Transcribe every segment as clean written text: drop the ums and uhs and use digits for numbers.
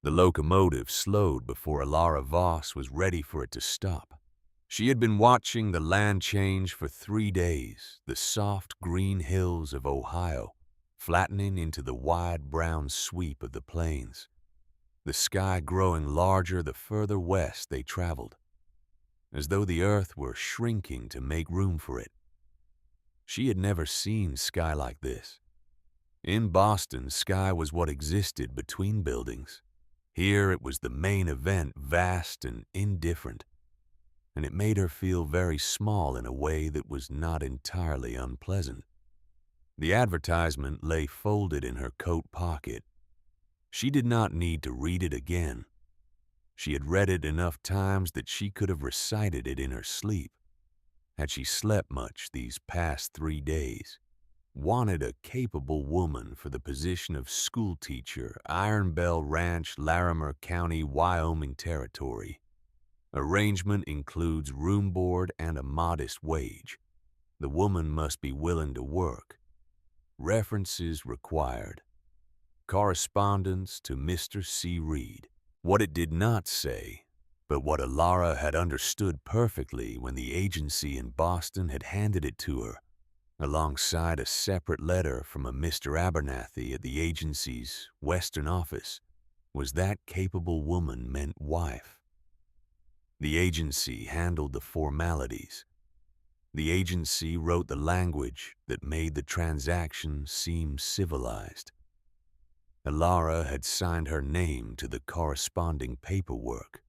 The locomotive slowed before Alara Voss was ready for it to stop. She had been watching the land change for 3 days, the soft green hills of Ohio flattening into the wide brown sweep of the plains, the sky growing larger the further west they traveled, as though the earth were shrinking to make room for it. She had never seen sky like this. In Boston, sky was what existed between buildings. Here it was the main event, vast and indifferent, and it made her feel very small in a way that was not entirely unpleasant. The advertisement lay folded in her coat pocket. She did not need to read it again. She had read it enough times that she could have recited it in her sleep. Had she slept much these past 3 days? Wanted a capable woman for the position of schoolteacher, Iron Bell Ranch, Larimer County, Wyoming Territory. Arrangement includes room board and a modest wage. The woman must be willing to work. References required. Correspondence to Mr. C. Reed. What it did not say, but what Alara had understood perfectly when the agency in Boston had handed it to her, alongside a separate letter from a Mr. Abernathy at the agency's Western office, was that capable woman meant wife. The agency handled the formalities. The agency wrote the language that made the transaction seem civilized. Alara had signed her name to the corresponding paperwork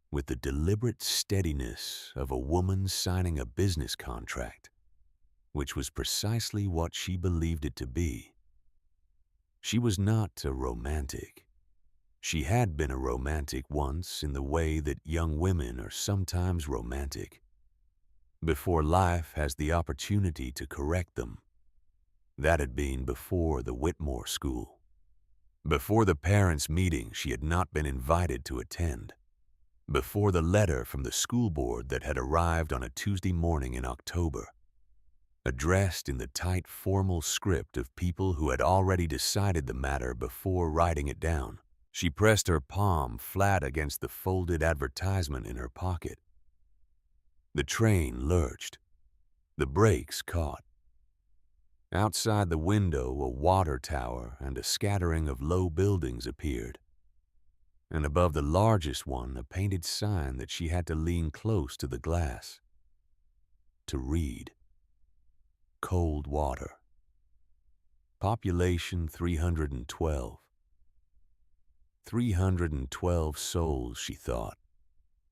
with the deliberate steadiness of a woman signing a business contract, which was precisely what she believed it to be. She was not a romantic. She had been a romantic once in the way that young women are sometimes romantic, before life has the opportunity to correct them. That had been before the Whitmore School. Before the parents' meeting she had not been invited to attend. Before the letter from the school board that had arrived on a Tuesday morning in October, addressed in the tight formal script of people who had already decided the matter before writing it down. She pressed her palm flat against the folded advertisement in her pocket. The train lurched. The brakes caught. Outside the window, a water tower and a scattering of low buildings appeared, and above the largest one a painted sign that she had to lean close to the glass to read. Cold water. Population 312. 312 souls, she thought.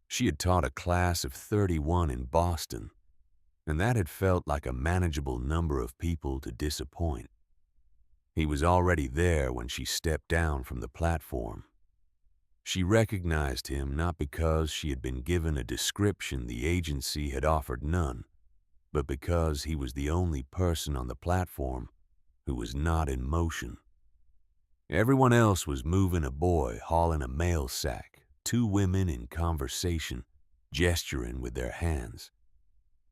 She had taught a class of 31 in Boston, and that had felt like a manageable number of people to disappoint. He was already there when she stepped down from the platform. She recognized him not because she had been given a description the agency had offered none, but because he was the only person on the platform who was not in motion. Everyone else was moving a boy hauling a mail sack, two women in conversation, gesturing with their hands.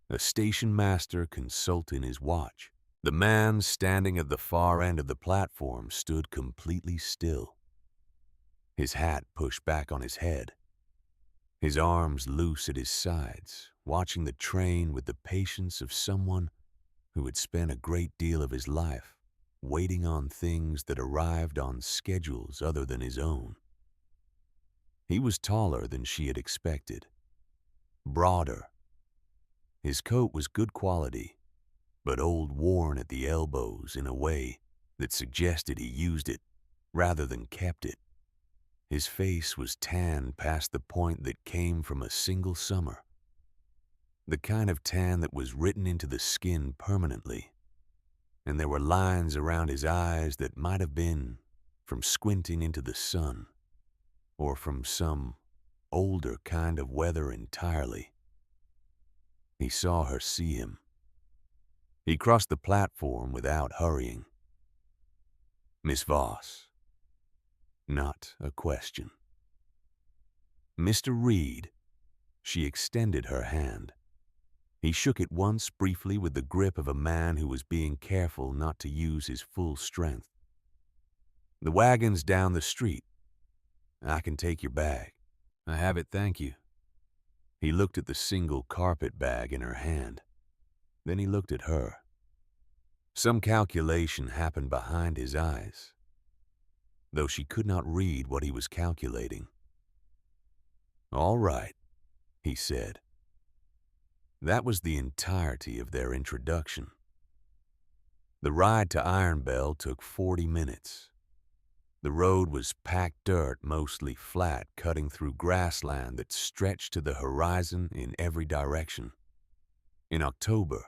A station master consulting his watch. The man standing at the far end of the platform stood completely still, his hat pushed back on his head, his arms loose at his sides, watching the train with the patience of someone who had spent a great deal of his life waiting on things that arrived on schedules other than his own. He was taller than she had expected, broader. His coat was good quality, but old worn at the elbows in a way that suggested he used it rather than kept it. His face was tan past the point that came from a single summer, the kind of tan that was written into the skin permanently, and there were lines around his eyes that might have been from squinting into the sun or from some older kind of weather entirely. He saw her see him. He crossed the platform without hurrying. Miss Voss. Not a question. Mr. Reed. She extended her hand. He shook it once briefly with the grip of a man who was being careful not to use his full strength. The wagon's down the street. I can take your bag. I have it, thank you. He looked at the single carpet bag in her hand. Then he looked at her. Some calculation happened behind his eyes, though she could not read what he was calculating. All right, he said. That was the entirety of their introduction. The ride to Iron Bell took 40 minutes. The road was packed dirt, mostly flat, cutting through grassland that stretched to the horizon in every direction. In October,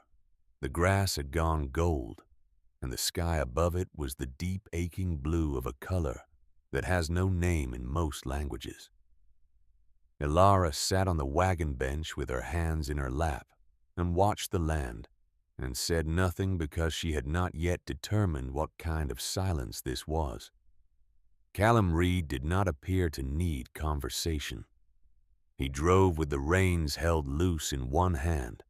the grass had gone gold, and the sky above it was the deep, aching blue of a color that has no name in most languages. Elara sat on the wagon bench with her hands in her lap and watched the land, and said nothing because she had not yet determined what kind of silence this was. Callum Reed did not appear to need conversation. He drove with the reins held loose in one hand,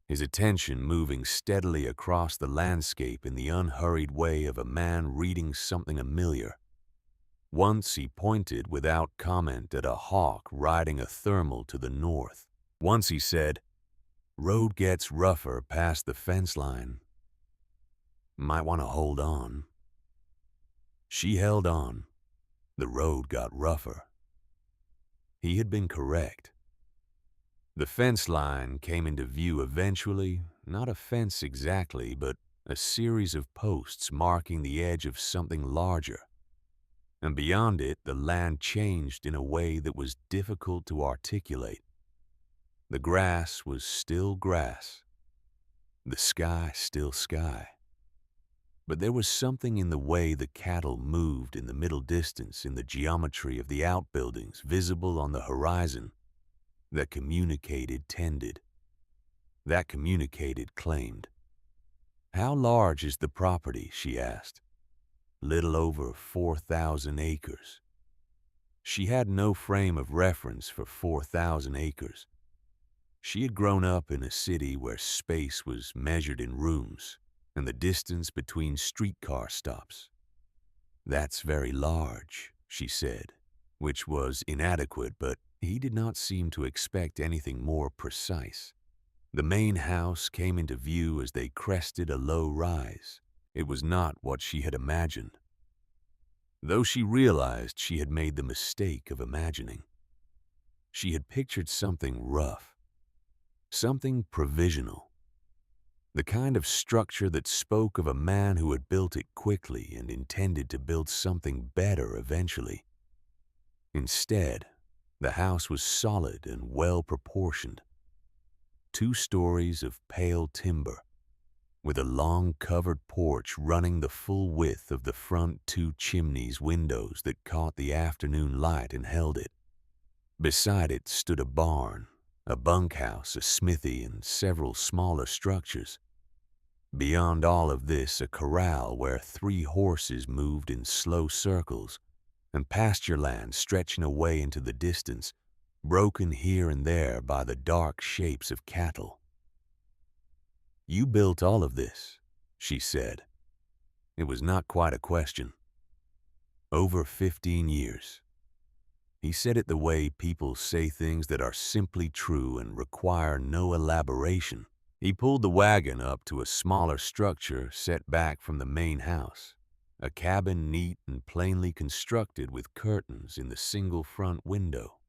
his attention moving steadily across the landscape in the unhurried way of a man reading something familiar. Once he pointed without comment at a hawk riding a thermal to the north. Once he said, "Road gets rougher past the fence line. Might want to hold on." She held on. The road got rougher. He had been correct. The fence line came into view eventually, not a fence exactly, but a series of posts marking the edge of something larger. And beyond it, the land changed in a way that was difficult to articulate. The grass was still grass. The sky still sky. But there was something in the way the cattle moved in the middle distance, in the geometry of the outbuildings visible on the horizon, that communicated tended. That communicated claimed. "How large is the property?" she asked. "Little over 4,000 acres. She had no frame of reference for 4,000 acres. She had grown up in a city where space was measured in rooms and the distance between streetcar stops. "That's very large," she said, which was inadequate, but he did not seem to expect anything more precise. The main house came into view as they crested a low rise. It was not what she had imagined, though she realized she had made the mistake of imagining. She had pictured something rough, something provisional, the kind of structure that spoke of a man who had built it quickly and intended to build something better eventually. Instead, the house was solid and well-proportioned. 2 stories of pale timber, with a long covered porch running the full width of the front 2 chimneys windows that caught the afternoon light and held it. Beside it stood a barn, a bunkhouse, a smithy, and several smaller structures. Beyond all of this, a corral where 3 horses moved in slow circles, and pasture land stretching away into the distance, broken here and there by the dark shapes of cattle. "You built all of this," she said. It was not quite a question. "Over 15 years. He said it the way people say things that are simply true and require no elaboration. He pulled the wagon up to a smaller structure set back from the main house, a cabin neat and plainly constructed with curtains in the single front window,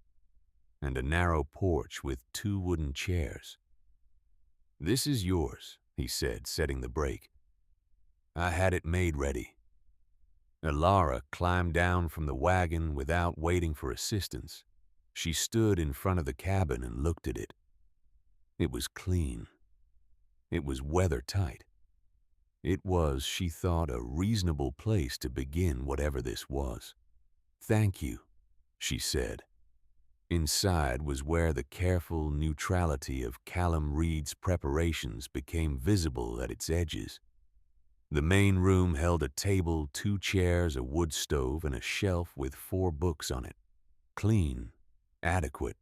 and a narrow porch with 2 wooden chairs. "This is yours," he said, setting the brake. "I had it made ready." Elara climbed down from the wagon without waiting for assistance. She stood in front of the cabin and looked at it. It was clean. It was weather-tight. It was, she thought, a reasonable place to begin whatever this was. "Thank you," she said. Inside was where the careful neutrality of Callum Reed's preparations became visible at its edges. The main room held a table, 2 chairs, a wood stove, and a shelf with 4 books on it. Clean, adequate.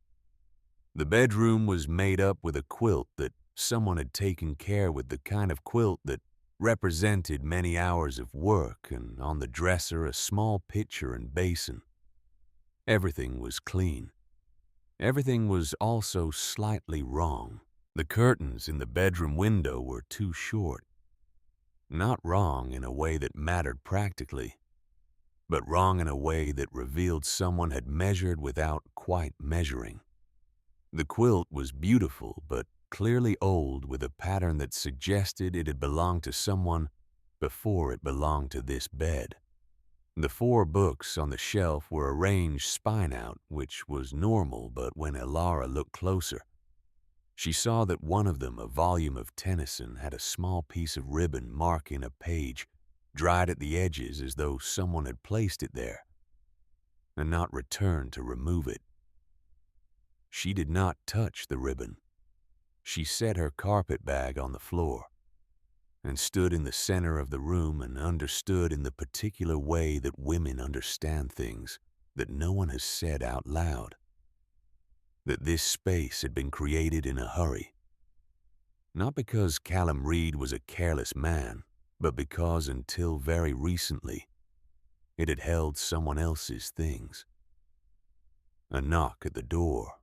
The bedroom was made up with a quilt that someone had taken care with, the kind of quilt that represented many hours of work, and on the dresser a small pitcher and basin. Everything was clean. Everything was also slightly wrong. The curtains in the bedroom window were too short. Not wrong in a way that mattered practically, but wrong in a way that revealed someone had measured without quite measuring. The quilt was beautiful, but clearly old, with a pattern that suggested it had belonged to someone before it belonged to this bed. The 4 books on the shelf were arranged spine out, which was normal, but when Elara looked closer, she saw that one of them, a volume of Tennyson, had a small piece of ribbon marking a page, dried at the edges as though someone had placed it there and not returned to remove it. She did not touch the ribbon. She set her carpet bag on the floor and stood in the center of the room and understood in the particular way that women understand things that no one has said out loud, that this space had been created in a hurry. Not because Callum Reed was a careless man, but because until very recently, it had held someone else's things. A knock at the door.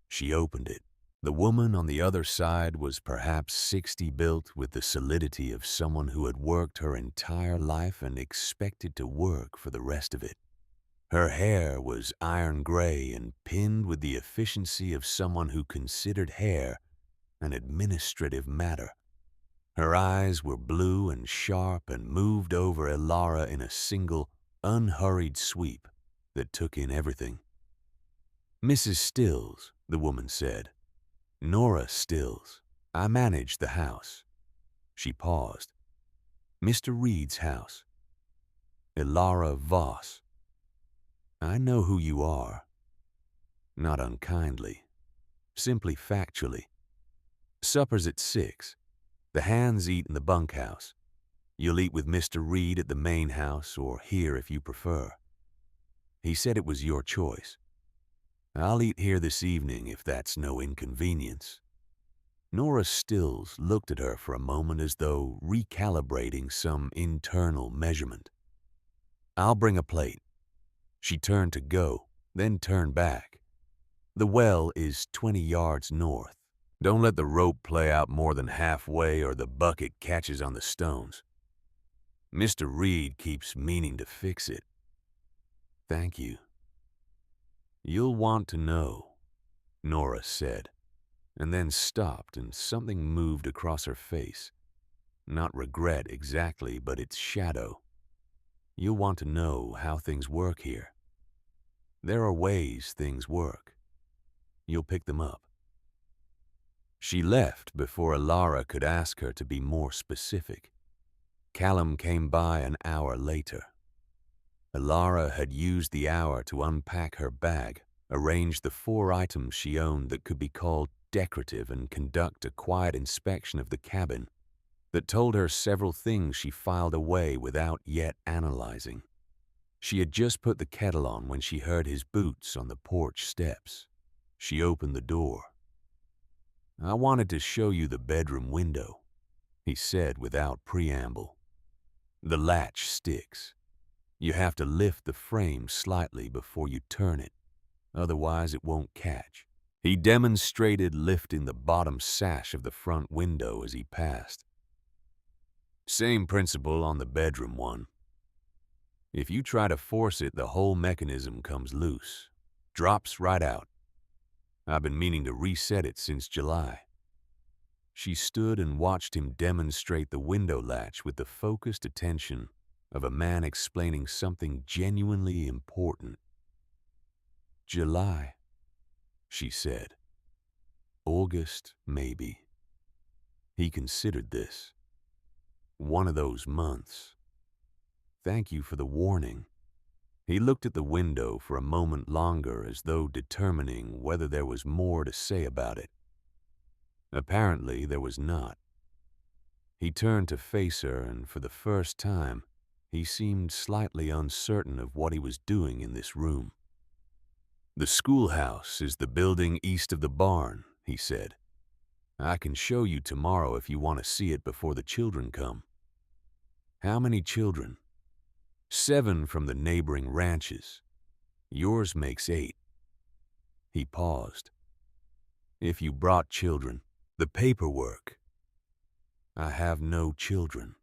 She opened it. The woman on the other side was perhaps 60, built with the solidity of someone who had worked her entire life and expected to work for the rest of it. Her hair was iron gray and pinned with the efficiency of someone who considered hair an administrative matter. Her eyes were blue and sharp and moved over Elara in a single, unhurried sweep that took in everything. "Mrs. Stills," the woman said. "Nora Stills. I manage the house." She paused. "Mr. Reed's house. Elara Voss. I know who you are." Not unkindly, simply factually. "Supper's at 6. The hands eat in the bunkhouse. You'll eat with Mr. Reed at the main house or here if you prefer. He said it was your choice. I'll eat here this evening if that's no inconvenience." Nora Stills looked at her for a moment as though recalibrating some internal measurement. "I'll bring a plate." She turned to go, then turned back. "The well is 20 yards north. Don't let the rope play out more than halfway or the bucket catches on the stones. Mr. Reed keeps meaning to fix it." "Thank you." "You'll want to know," Nora said, and then stopped and something moved across her face. Not regret exactly, but its shadow. "You'll want to know how things work here. There are ways things work. You'll pick them up." She left before Elara could ask her to be more specific. Callum came by an hour later. Elara had used the hour to unpack her bag, arrange the 4 items she owned that could be called decorative, and conduct a quiet inspection of the cabin that told her several things she filed away without yet analyzing. She had just put the kettle on when she heard his boots on the porch steps. She opened the door. "I wanted to show you the bedroom window," he said without preamble. "The latch sticks. You have to lift the frame slightly before you turn it, otherwise it won't catch." He demonstrated lifting the bottom sash of the front window as he passed. "Same principle on the bedroom one. If you try to force it, the whole mechanism comes loose, drops right out. I've been meaning to reset it since July." She stood and watched him demonstrate the window latch with the focused attention of a man explaining something genuinely important. "July," she said. "August, maybe." He considered this. One of those months. "Thank you for the warning." He looked at the window for a moment longer as though determining whether there was more to say about it. Apparently there was not. He turned to face her, and for the first time, he seemed slightly uncertain of what he was doing in this room. "The schoolhouse is the building east of the barn," he said. "I can show you tomorrow if you want to see it before the children come." "How many children?" "7 from the neighboring ranches. Yours makes 8. He paused. If you brought children, the paperwork. I have no children.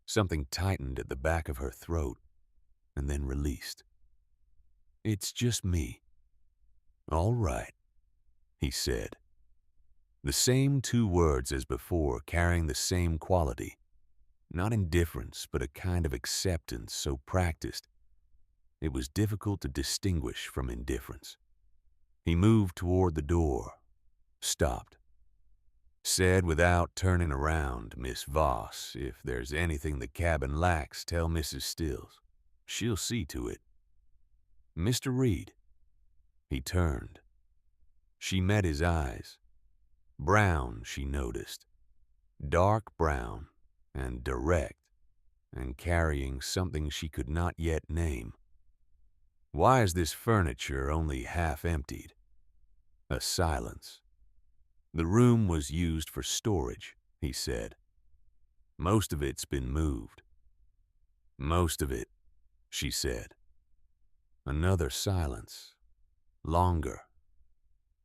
Something tightened at the back of her throat and then released. It's just me. All right, he said. The same 2 words as before, carrying the same quality. Not indifference, but a kind of acceptance so practiced it was difficult to distinguish from indifference. He moved toward the door, stopped. Said without turning around, Miss Voss, if there's anything the cabin lacks, tell Mrs. Stills. She'll see to it. Mr. Reed. He turned. She met his eyes. Brown, she noticed. Dark brown and direct and carrying something she could not yet name. Why is this furniture only half emptied? A silence. The room was used for storage, he said. Most of it's been moved. Most of it, she said. Another silence. Longer.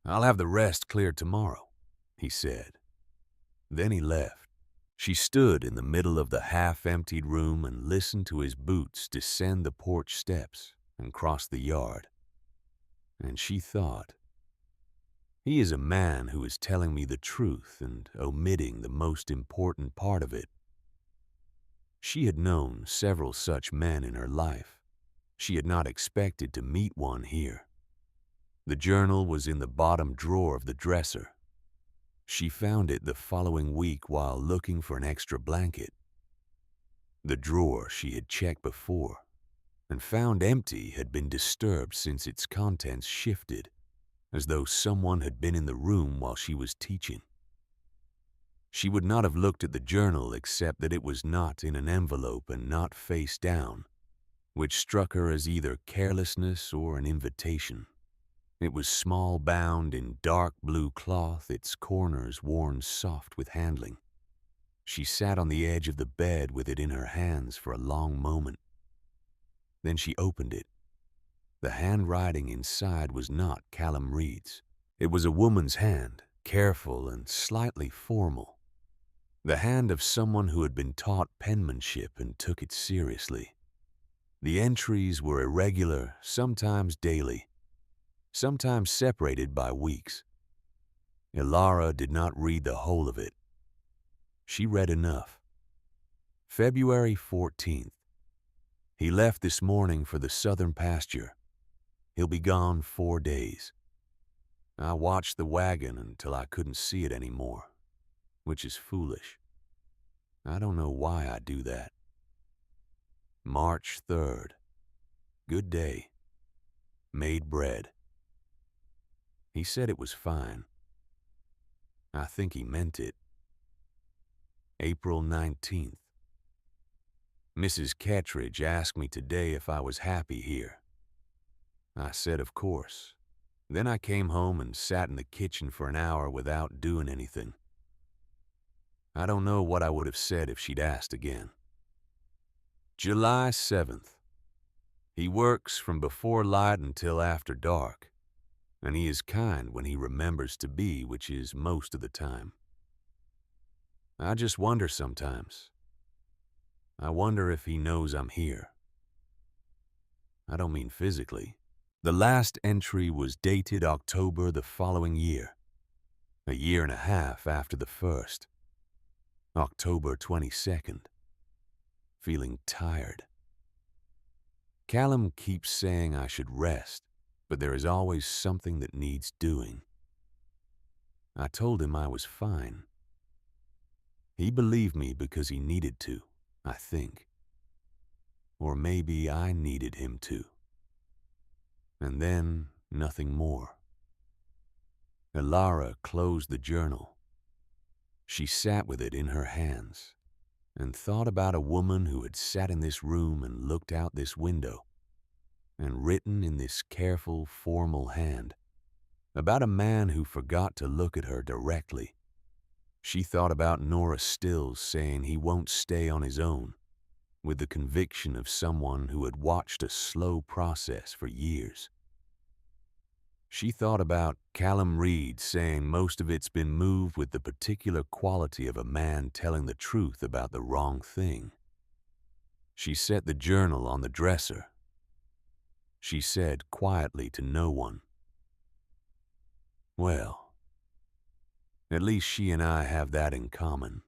I'll have the rest cleared tomorrow, he said. Then he left. She stood in the middle of the half-emptied room and listened to his boots descend the porch steps and cross the yard. And she thought, he is a man who is telling me the truth and omitting the most important part of it. She had known several such men in her life. She had not expected to meet one here. The journal was in the bottom drawer of the dresser. She found it the following week while looking for an extra blanket. The drawer she had checked before and found empty had been disturbed since its contents shifted, as though someone had been in the room while she was teaching. She would not have looked at the journal except that it was not in an envelope and not face down, which struck her as either carelessness or an invitation. It was small bound in dark blue cloth, its corners worn soft with handling. She sat on the edge of the bed with it in her hands for a long moment. Then she opened it. The handwriting inside was not Callum Reed's. It was a woman's hand, careful and slightly formal. The hand of someone who had been taught penmanship and took it seriously. The entries were irregular, sometimes daily, sometimes separated by weeks. Ilara did not read the whole of it. She read enough. February 14th. He left this morning for the southern pasture. He'll be gone 4 days. I watched the wagon until I couldn't see it anymore, which is foolish. I don't know why I do that. March 3rd. Good day. Made bread. He said it was fine. I think he meant it. April 19th. Mrs. Kettridge asked me today if I was happy here. I said of course. Then I came home and sat in the kitchen for an hour without doing anything. I don't know what I would have said if she'd asked again. July 7th. He works from before light until after dark, and he is kind when he remembers to be, which is most of the time. I just wonder sometimes. I wonder if he knows I'm here. I don't mean physically. The last entry was dated October the following year, a year and a half after the first. October 22nd. Feeling tired. Callum keeps saying I should rest, but there is always something that needs doing. I told him I was fine. He believed me because he needed to, I think. Or maybe I needed him to. And then nothing more. Ilara closed the journal. She sat with it in her hands and thought about a woman who had sat in this room and looked out this window and written in this careful, formal hand about a man who forgot to look at her directly. She thought about Nora Stills saying he won't stay on his own, with the conviction of someone who had watched a slow process for years. She thought about Callum Reed saying most of it's been moved with the particular quality of a man telling the truth about the wrong thing. She set the journal on the dresser. She said quietly to no one, "Well, at least she and I have that in common."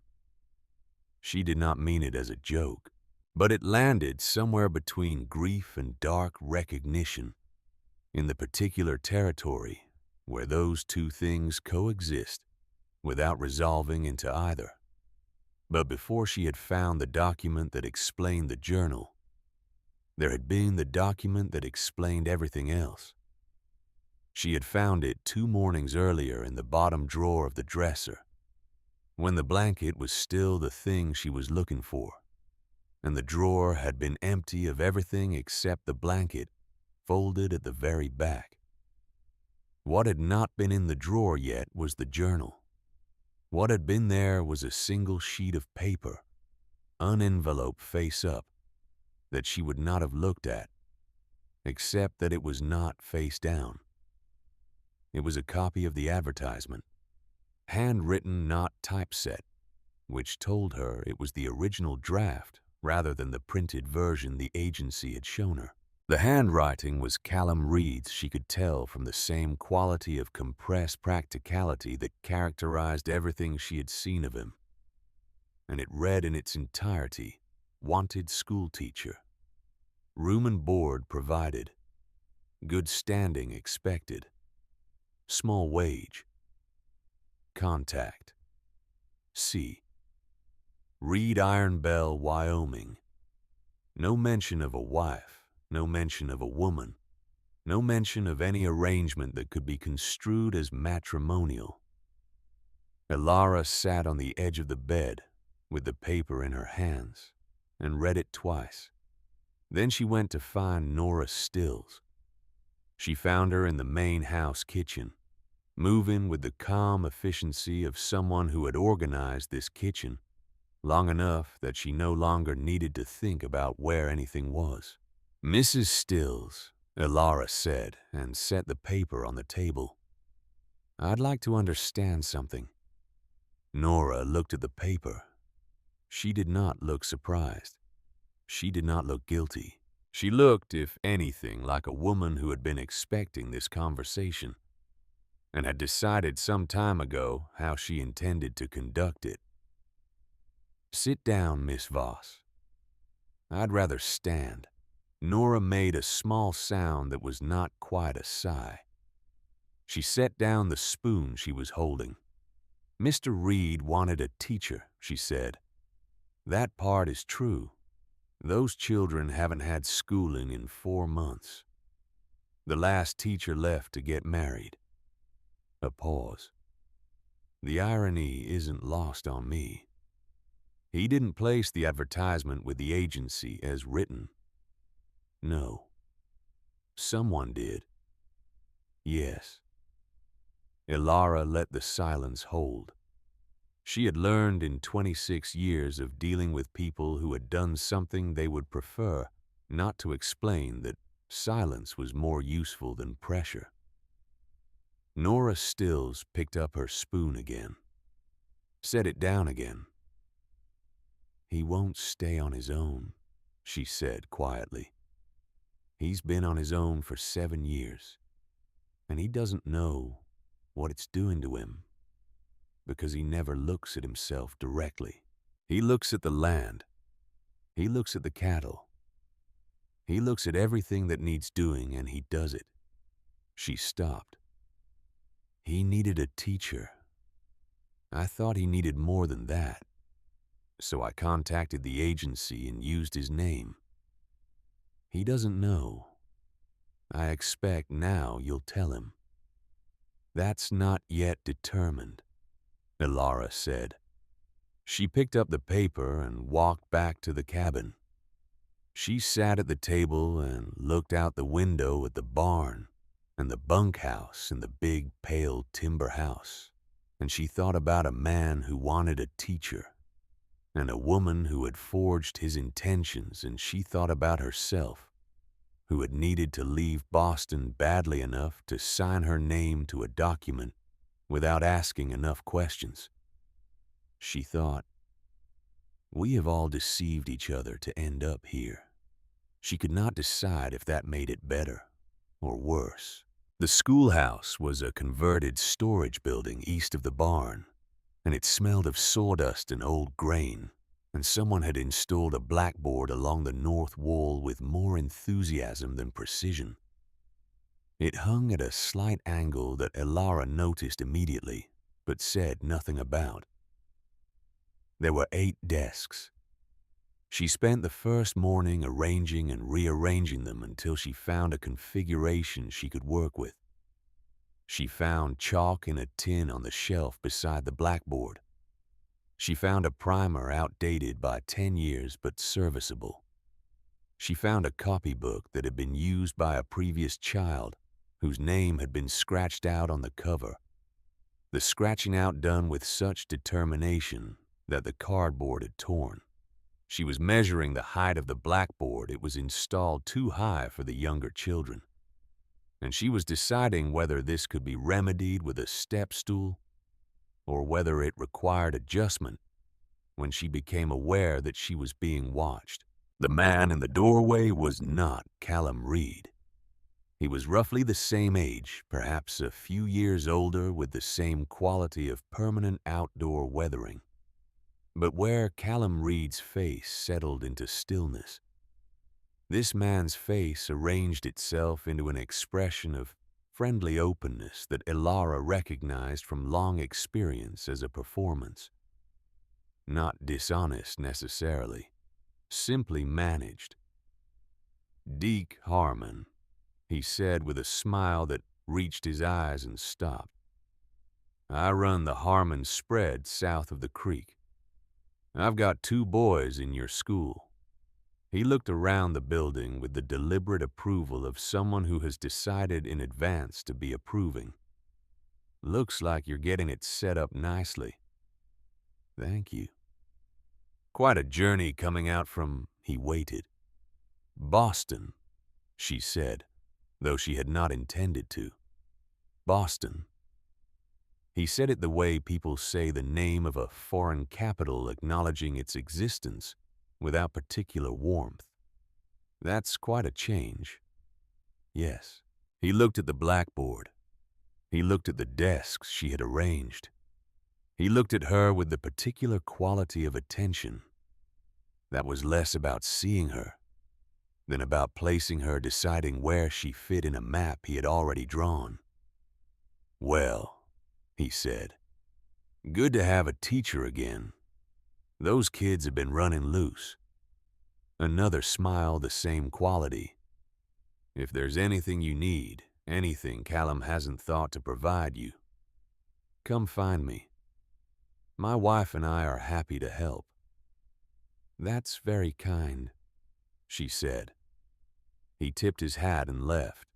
She did not mean it as a joke, but it landed somewhere between grief and dark recognition, in the particular territory where those two things coexist without resolving into either. But before she had found the document that explained the journal, there had been the document that explained everything else. She had found it 2 mornings earlier in the bottom drawer of the dresser, when the blanket was still the thing she was looking for, and the drawer had been empty of everything except the blanket folded at the very back. What had not been in the drawer yet was the journal. What had been there was a single sheet of paper, unenveloped face up, that she would not have looked at, except that it was not face down. It was a copy of the advertisement, handwritten, not typeset, which told her it was the original draft rather than the printed version the agency had shown her. The handwriting was Callum Reed's, she could tell from the same quality of compressed practicality that characterized everything she had seen of him. And it read in its entirety, "Wanted schoolteacher. Room and board provided. Good standing expected. Small wage. Contact. C. Reed Iron Bell, Wyoming. No mention of a wife. No mention of a woman. No mention of any arrangement that could be construed as matrimonial." Elara sat on the edge of the bed with the paper in her hands and read it twice. Then she went to find Nora Stills. She found her in the main house kitchen, moving with the calm efficiency of someone who had organized this kitchen long enough that she no longer needed to think about where anything was. "Mrs. Stills," Elara said, and set the paper on the table. "I'd like to understand something." Nora looked at the paper. She did not look surprised. She did not look guilty. She looked, if anything, like a woman who had been expecting this conversation and had decided some time ago how she intended to conduct it. "Sit down, Miss Voss." "I'd rather stand." Nora made a small sound that was not quite a sigh. She set down the spoon she was holding. "Mr. Reed wanted a teacher," she said. "That part is true. Those children haven't had schooling in 4 months. The last teacher left to get married." A pause. "The irony isn't lost on me. He didn't place the advertisement with the agency as written. No. Someone did. Yes." Elara let the silence hold. She had learned in 26 years of dealing with people who had done something they would prefer not to explain that silence was more useful than pressure. Nora Stills picked up her spoon again, set it down again. "He won't stay on his own," she said quietly. "He's been on his own for 7 years, and he doesn't know what it's doing to him because he never looks at himself directly. He looks at the land. He looks at the cattle. He looks at everything that needs doing, and he does it." She stopped. "He needed a teacher. I thought he needed more than that, so I contacted the agency and used his name. He doesn't know. I expect now you'll tell him." "That's not yet determined," Elara said. She picked up the paper and walked back to the cabin. She sat at the table and looked out the window at the barn and the bunkhouse and the big pale timber house, and she thought about a man who wanted a teacher. and a woman who had forged his intentions, and she thought about herself, who had needed to leave Boston badly enough to sign her name to a document without asking enough questions. She thought, we have all deceived each other to end up here. She could not decide if that made it better or worse. The schoolhouse was a converted storage building east of the barn, and it smelled of sawdust and old grain, and someone had installed a blackboard along the north wall with more enthusiasm than precision. It hung at a slight angle that Elara noticed immediately, but said nothing about. There were 8 desks. She spent the first morning arranging and rearranging them until she found a configuration she could work with. She found chalk in a tin on the shelf beside the blackboard. She found a primer outdated by 10 years but serviceable. She found a copybook that had been used by a previous child whose name had been scratched out on the cover, the scratching out done with such determination that the cardboard had torn. She was measuring the height of the blackboard. It was installed too high for the younger children, and she was deciding whether this could be remedied with a step stool or whether it required adjustment when she became aware that she was being watched. The man in the doorway was not Callum Reed. He was roughly the same age, perhaps a few years older, with the same quality of permanent outdoor weathering. But where Callum Reed's face settled into stillness, this man's face arranged itself into an expression of friendly openness that Elara recognized from long experience as a performance. Not dishonest necessarily, simply managed. "Deke Harmon," he said with a smile that reached his eyes and stopped. "I run the Harmon spread south of the creek. I've got 2 boys in your school." He looked around the building with the deliberate approval of someone who has decided in advance to be approving. "Looks like you're getting it set up nicely." "Thank you." "Quite a journey coming out from," he waited. "Boston," she said, though she had not intended to. "Boston." He said it the way people say the name of a foreign capital, acknowledging its existence without particular warmth. "That's quite a change." "Yes." He looked at the blackboard. He looked at the desks she had arranged. He looked at her with the particular quality of attention that was less about seeing her than about placing her, deciding where she fit in a map he had already drawn. "Well," he said, "good to have a teacher again. Those kids have been running loose." Another smile, the same quality. "If there's anything you need, anything Callum hasn't thought to provide you, come find me. My wife and I are happy to help." "That's very kind," she said. He tipped his hat and left.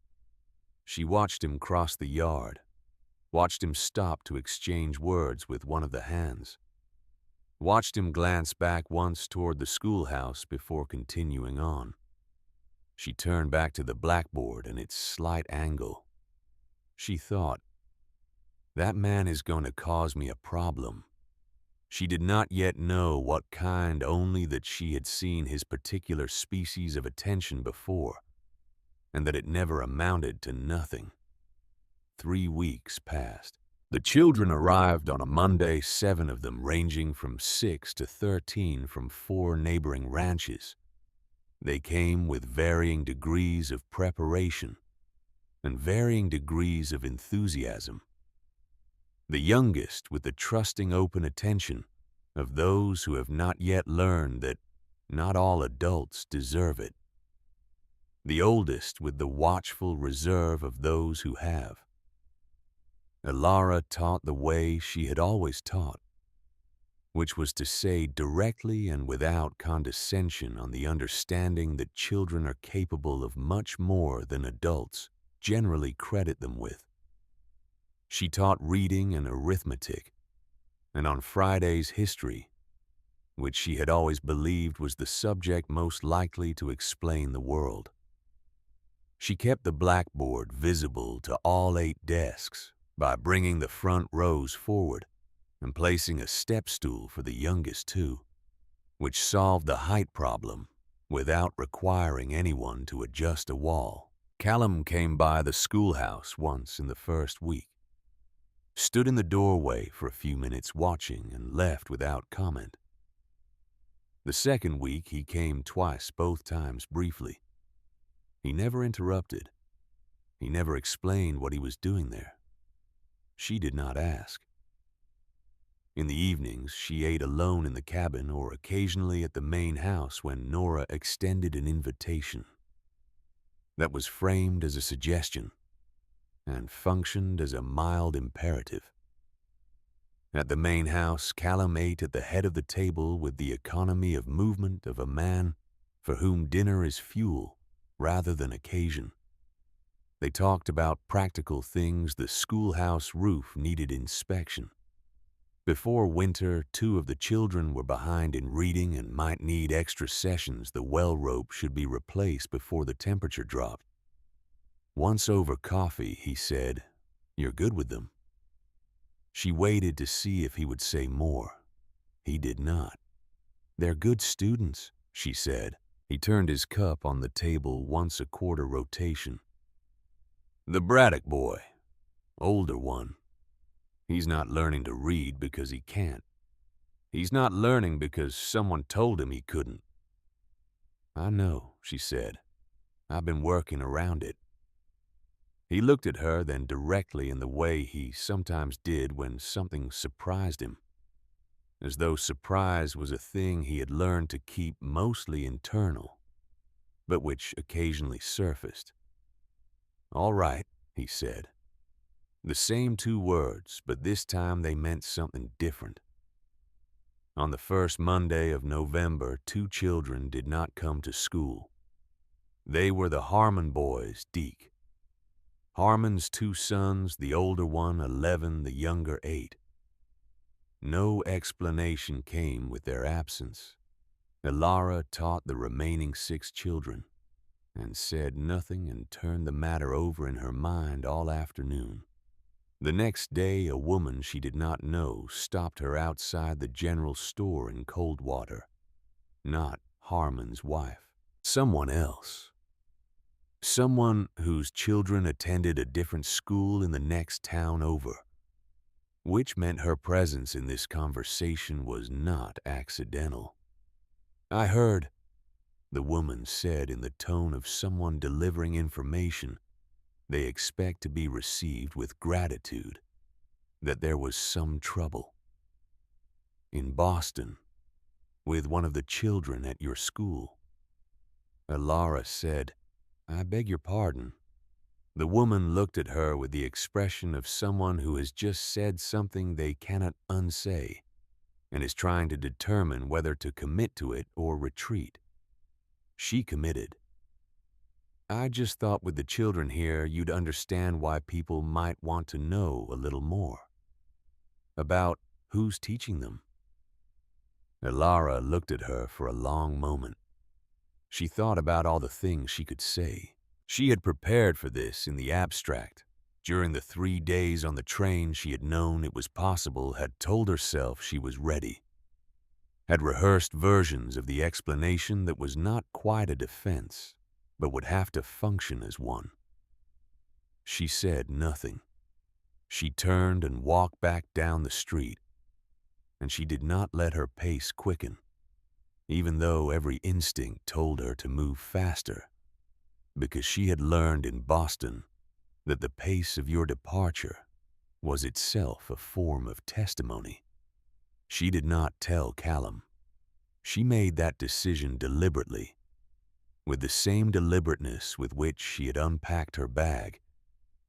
She watched him cross the yard, watched him stop to exchange words with one of the hands, watched him glance back once toward the schoolhouse before continuing on. She turned back to the blackboard and its slight angle. She thought, that man is going to cause me a problem. She did not yet know what kind, only that she had seen his particular species of attention before, and that it never amounted to nothing. 3 weeks passed. The children arrived on a Monday, 7 of them, ranging from 6 to 13 from 4 neighboring ranches. They came with varying degrees of preparation and varying degrees of enthusiasm. The youngest with the trusting open attention of those who have not yet learned that not all adults deserve it. The oldest with the watchful reserve of those who have. Elara taught the way she had always taught, which was to say directly and without condescension, on the understanding that children are capable of much more than adults generally credit them with. She taught reading and arithmetic, and on Fridays history, which she had always believed was the subject most likely to explain the world. She kept the blackboard visible to all 8 desks by bringing the front rows forward and placing a step stool for the youngest 2, which solved the height problem without requiring anyone to adjust a wall. Callum came by the schoolhouse once in the first week, stood in the doorway for a few minutes watching, and left without comment. The second week he came twice, both times briefly. He never interrupted. He never explained what he was doing there. She did not ask. In the evenings, she ate alone in the cabin or occasionally at the main house when Nora extended an invitation that was framed as a suggestion and functioned as a mild imperative. At the main house, Callum ate at the head of the table with the economy of movement of a man for whom dinner is fuel rather than occasion. They talked about practical things. The schoolhouse roof needed inspection. Before winter, 2 of the children were behind in reading and might need extra sessions. The well rope should be replaced before the temperature dropped. Once over coffee, he said, "You're good with them." She waited to see if he would say more. He did not. "They're good students," she said. He turned his cup on the table once a quarter rotation. "The Braddock boy, older one. He's not learning to read because he can't. He's not learning because someone told him he couldn't." "I know," she said. "I've been working around it." He looked at her, then directly, in the way he sometimes did when something surprised him, as though surprise was a thing he had learned to keep mostly internal, but which occasionally surfaced. "All right," he said. The same 2 words, but this time they meant something different. On the first Monday of November, 2 children did not come to school. They were the Harmon boys, Deke. Harmon's 2 sons, the older one 11, the younger 8. No explanation came with their absence. Elara taught the remaining 6 children and said nothing and turned the matter over in her mind all afternoon. The next day, a woman she did not know stopped her outside the general store in Coldwater. Not Harmon's wife. Someone else. Someone whose children attended a different school in the next town over, which meant her presence in this conversation was not accidental. "I heard," the woman said in the tone of someone delivering information they expect to be received with gratitude, "that there was some trouble in Boston with one of the children at your school." Elara said, "I beg your pardon." The woman looked at her with the expression of someone who has just said something they cannot unsay and is trying to determine whether to commit to it or retreat. She committed. "I just thought with the children here you'd understand why people might want to know a little more. About who's teaching them." Elara looked at her for a long moment. She thought about all the things she could say. She had prepared for this in the abstract. During the 3 days on the train, she had known it was possible, had told herself she was ready, had rehearsed versions of the explanation that was not quite a defense, but would have to function as one. She said nothing. She turned and walked back down the street, and she did not let her pace quicken, even though every instinct told her to move faster, because she had learned in Boston that the pace of your departure was itself a form of testimony. She did not tell Callum. She made that decision deliberately, with the same deliberateness with which she had unpacked her bag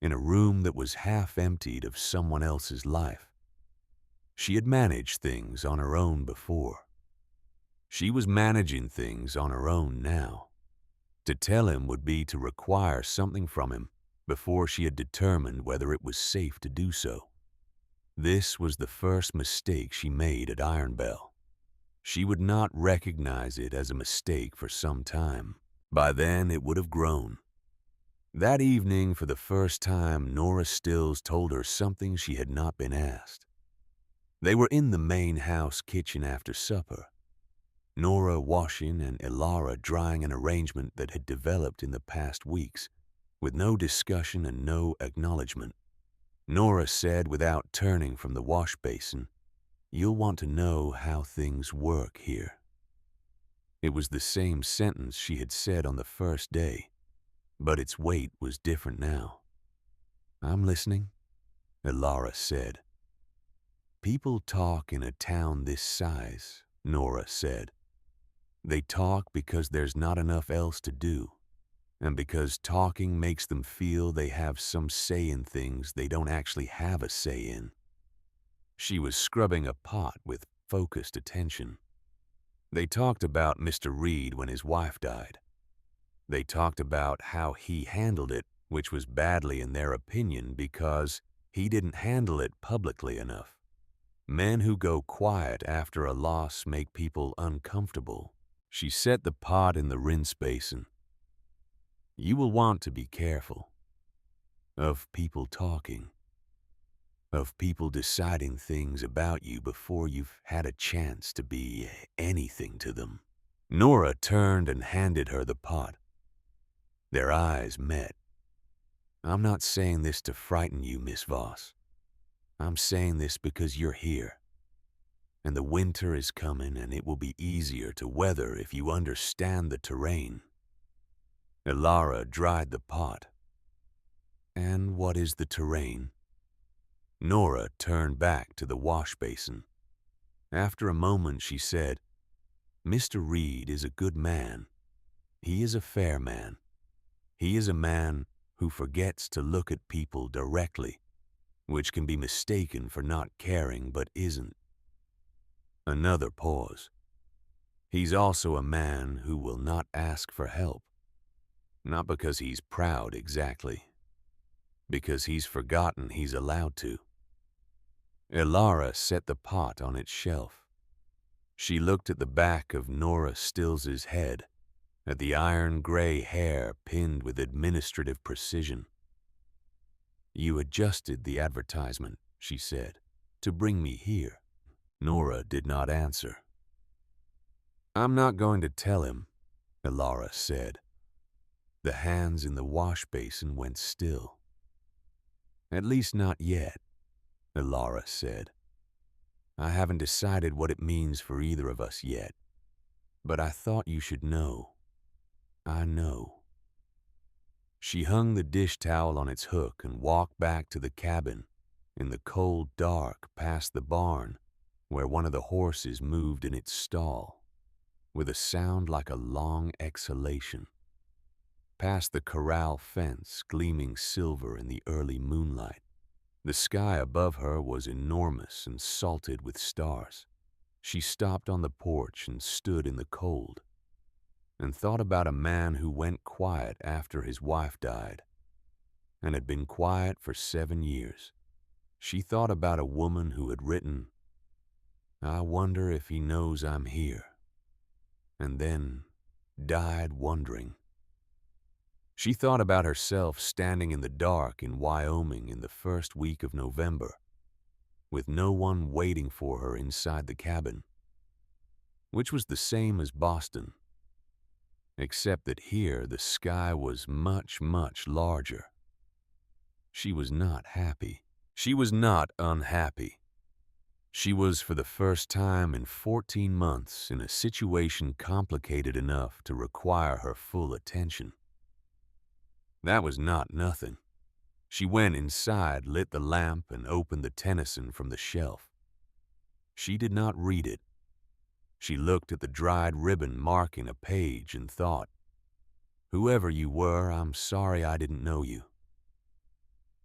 in a room that was half emptied of someone else's life. She had managed things on her own before. She was managing things on her own now. To tell him would be to require something from him before she had determined whether it was safe to do so. This was the first mistake she made at Iron Bell. She would not recognize it as a mistake for some time. By then, it would have grown. That evening, for the first time, Nora Stills told her something she had not been asked. They were in the main house kitchen after supper, Nora washing and Elara drying an arrangement that had developed in the past weeks, with no discussion and no acknowledgement. Nora said without turning from the wash basin, "You'll want to know how things work here." It was the same sentence she had said on the first day, but its weight was different now. "I'm listening," Elara said. "People talk in a town this size," Nora said. "They talk because there's not enough else to do, and because talking makes them feel they have some say in things they don't actually have a say in." She was scrubbing a pot with focused attention. They talked about Mr. Reed when his wife died. They talked about how he handled it, which was badly in their opinion because he didn't handle it publicly enough. Men who go quiet after a loss make people uncomfortable. She set the pot in the rinse basin. "You will want to be careful of people talking, of people deciding things about you before you've had a chance to be anything to them." Nora turned and handed her the pot. Their eyes met. "I'm not saying this to frighten you, Miss Voss. I'm saying this because you're here. And the winter is coming, and it will be easier to weather if you understand the terrain." Elara dried the pot. "And what is the terrain?" Nora turned back to the wash basin. After a moment, she said, "Mr. Reed is a good man. He is a fair man. He is a man who forgets to look at people directly, which can be mistaken for not caring but isn't." Another pause. "He's also a man who will not ask for help. Not because he's proud exactly, because he's forgotten he's allowed to." Elara set the pot on its shelf. She looked at the back of Nora Stills's head, at the iron-gray hair pinned with administrative precision. "You adjusted the advertisement," she said, "to bring me here." Nora did not answer. "I'm not going to tell him," Elara said. The hands in the wash basin went still. "At least not yet," Elara said. "I haven't decided what it means for either of us yet, but I thought you should know. I know." She hung the dish towel on its hook and walked back to the cabin, in the cold dark past the barn, where one of the horses moved in its stall, with a sound like a long exhalation. Past the corral fence, gleaming silver in the early moonlight. The sky above her was enormous and salted with stars. She stopped on the porch and stood in the cold, and thought about a man who went quiet after his wife died, and had been quiet for 7 years. She thought about a woman who had written, "I wonder if he knows I'm here," and then died wondering. She thought about herself standing in the dark in Wyoming in the first week of November, with no one waiting for her inside the cabin, which was the same as Boston, except that here the sky was much, much larger. She was not happy. She was not unhappy. She was, for the first time in 14 months, in a situation complicated enough to require her full attention. That was not nothing. She went inside, lit the lamp, and opened the Tennyson from the shelf. She did not read it. She looked at the dried ribbon marking a page and thought, "Whoever you were, I'm sorry I didn't know you."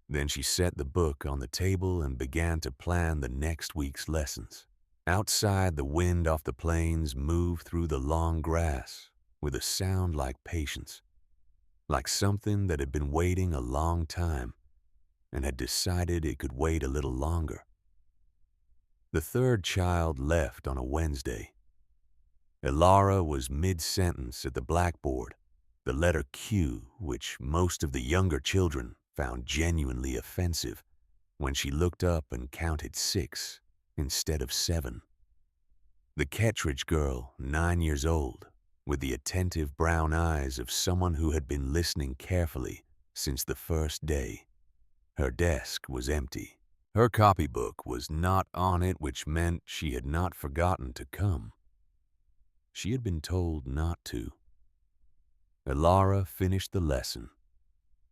Then she set the book on the table and began to plan the next week's lessons. Outside, the wind off the plains moved through the long grass with a sound like patience, like something that had been waiting a long time and had decided it could wait a little longer. The third child left on a Wednesday. Elara was mid-sentence at the blackboard, the letter Q, which most of the younger children found genuinely offensive, when she looked up and counted 6 instead of 7. The Kettridge girl, 9 years old, with the attentive brown eyes of someone who had been listening carefully since the first day. Her desk was empty. Her copybook was not on it, which meant she had not forgotten to come. She had been told not to. Elara finished the lesson.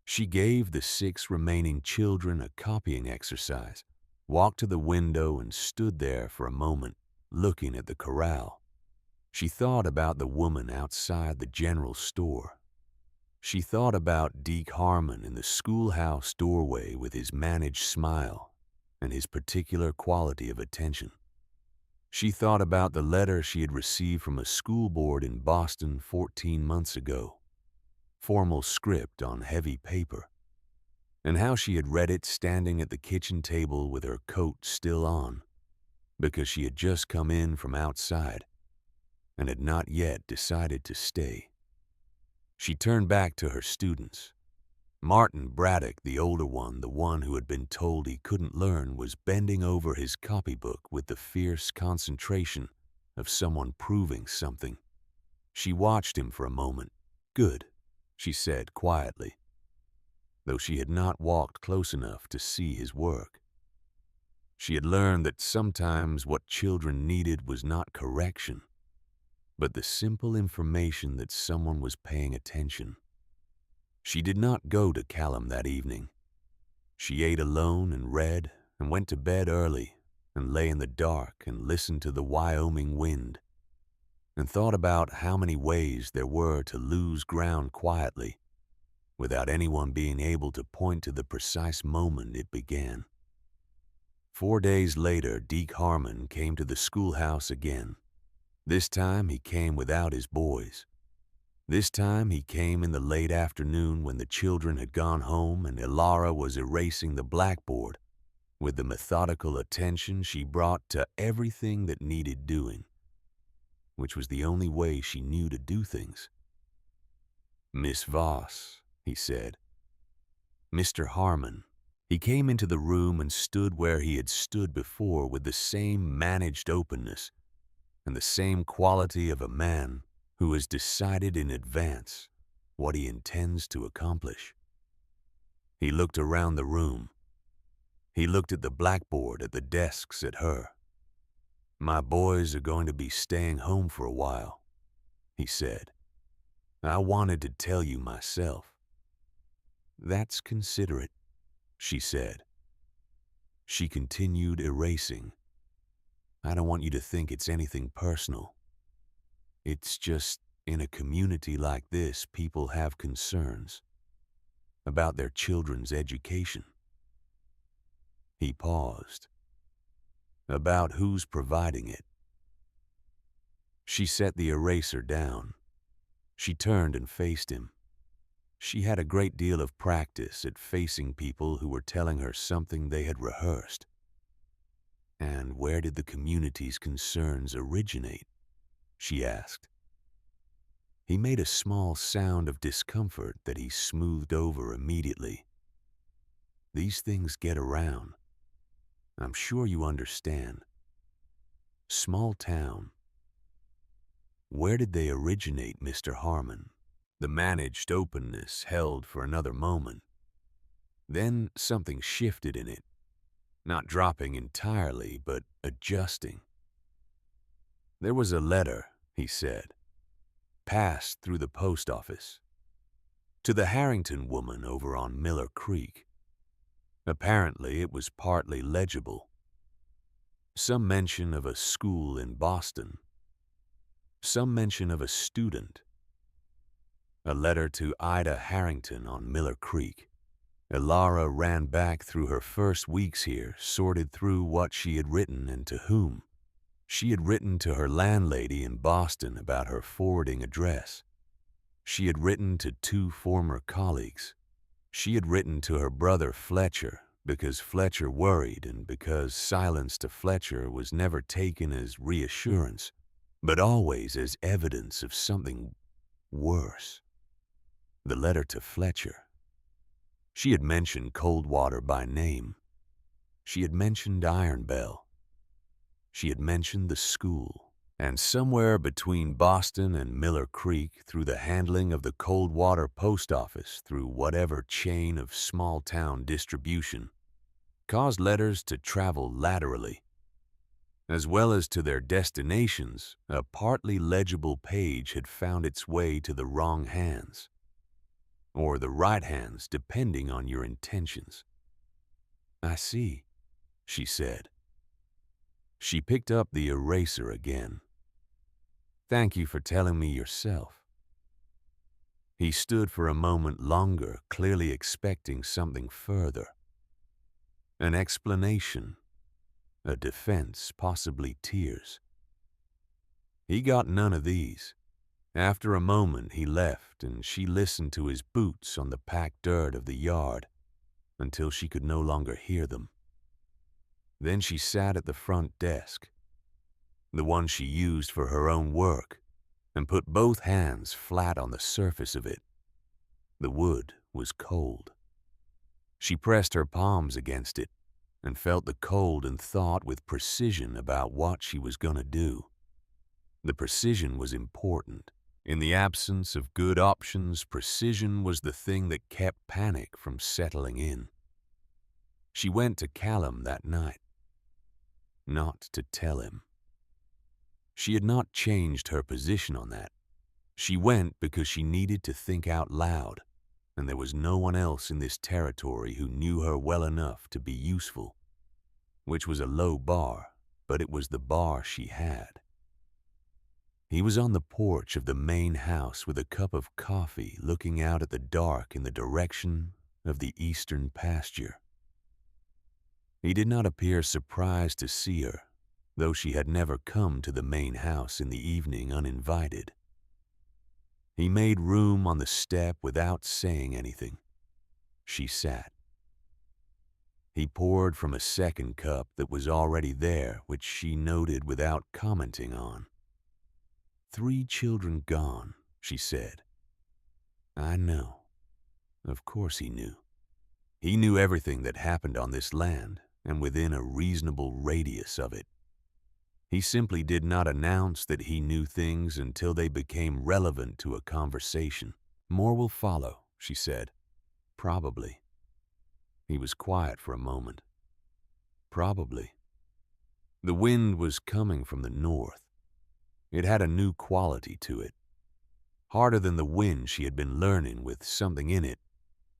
She gave the 6 remaining children a copying exercise, walked to the window and stood there for a moment, looking at the corral. She thought about the woman outside the general store. She thought about Deke Harmon in the schoolhouse doorway with his managed smile and his particular quality of attention. She thought about the letter she had received from a school board in Boston 14 months ago, formal script on heavy paper, and how she had read it standing at the kitchen table with her coat still on, because she had just come in from outside and had not yet decided to stay. She turned back to her students. Martin Braddock, the older one, the one who had been told he couldn't learn, was bending over his copybook with the fierce concentration of someone proving something. She watched him for a moment. "Good," she said quietly, though she had not walked close enough to see his work. She had learned that sometimes what children needed was not correction, but the simple information that someone was paying attention. She did not go to Callum that evening. She ate alone and read and went to bed early and lay in the dark and listened to the Wyoming wind and thought about how many ways there were to lose ground quietly without anyone being able to point to the precise moment it began. 4 days later, Deke Harmon came to the schoolhouse again. This time he came without his boys. This time he came in the late afternoon when the children had gone home and Elara was erasing the blackboard with the methodical attention she brought to everything that needed doing, which was the only way she knew to do things. "Miss Voss," he said. "Mr. Harmon." He came into the room and stood where he had stood before with the same managed openness and the same quality of a man who has decided in advance what he intends to accomplish. He looked around the room. He looked at the blackboard, at the desks, at her. "My boys are going to be staying home for a while," he said. "I wanted to tell you myself." "That's considerate," she said. She continued erasing. "I don't want you to think it's anything personal. It's just, in a community like this, people have concerns about their children's education." He paused. "About who's providing it?" She set the eraser down. She turned and faced him. She had a great deal of practice at facing people who were telling her something they had rehearsed. "And where did the community's concerns originate?" she asked. He made a small sound of discomfort that he smoothed over immediately. "These things get around. I'm sure you understand. Small town." "Where did they originate, Mr. Harmon?" The managed openness held for another moment. Then something shifted in it, not dropping entirely, but adjusting. "There was a letter," he said, "passed through the post office to the Harrington woman over on Miller Creek. Apparently it was partly legible. Some mention of a school in Boston. Some mention of a student. A letter to Ida Harrington on Miller Creek." Elara ran back through her first weeks here, sorted through what she had written and to whom. She had written to her landlady in Boston about her forwarding address. She had written to 2 former colleagues. She had written to her brother Fletcher because Fletcher worried and because silence to Fletcher was never taken as reassurance. but always as evidence of something worse. The letter to Fletcher. She had mentioned Coldwater by name. She had mentioned Iron Bell. She had mentioned the school. And somewhere between Boston and Miller Creek, through the handling of the Coldwater post office, through whatever chain of small-town distribution, caused letters to travel laterally. As well as to their destinations, a partly legible page had found its way to the wrong hands, or the right hands, depending on your intentions. "I see," she said. She picked up the eraser again. "Thank you for telling me yourself." He stood for a moment longer, clearly expecting something further. An explanation, a defense, possibly tears. He got none of these. After a moment he left, and she listened to his boots on the packed dirt of the yard until she could no longer hear them. Then she sat at the front desk, the one she used for her own work, and put both hands flat on the surface of it. The wood was cold. She pressed her palms against it and felt the cold and thought with precision about what she was going to do. The precision was important. In the absence of good options, precision was the thing that kept panic from settling in. She went to Callum that night, not to tell him. She had not changed her position on that. She went because she needed to think out loud, and there was no one else in this territory who knew her well enough to be useful, which was a low bar, but it was the bar she had. He was on the porch of the main house with a cup of coffee, looking out at the dark in the direction of the eastern pasture. He did not appear surprised to see her, though she had never come to the main house in the evening uninvited. He made room on the step without saying anything. She sat. He poured from a second cup that was already there, which she noted without commenting on. 3 children gone, she said. I know. Of course he knew. He knew everything that happened on this land, and within a reasonable radius of it. He simply did not announce that he knew things until they became relevant to a conversation. More will follow, she said. Probably. He was quiet for a moment. Probably. The wind was coming from the north. It had a new quality to it. Harder than the wind she had been learning, with something in it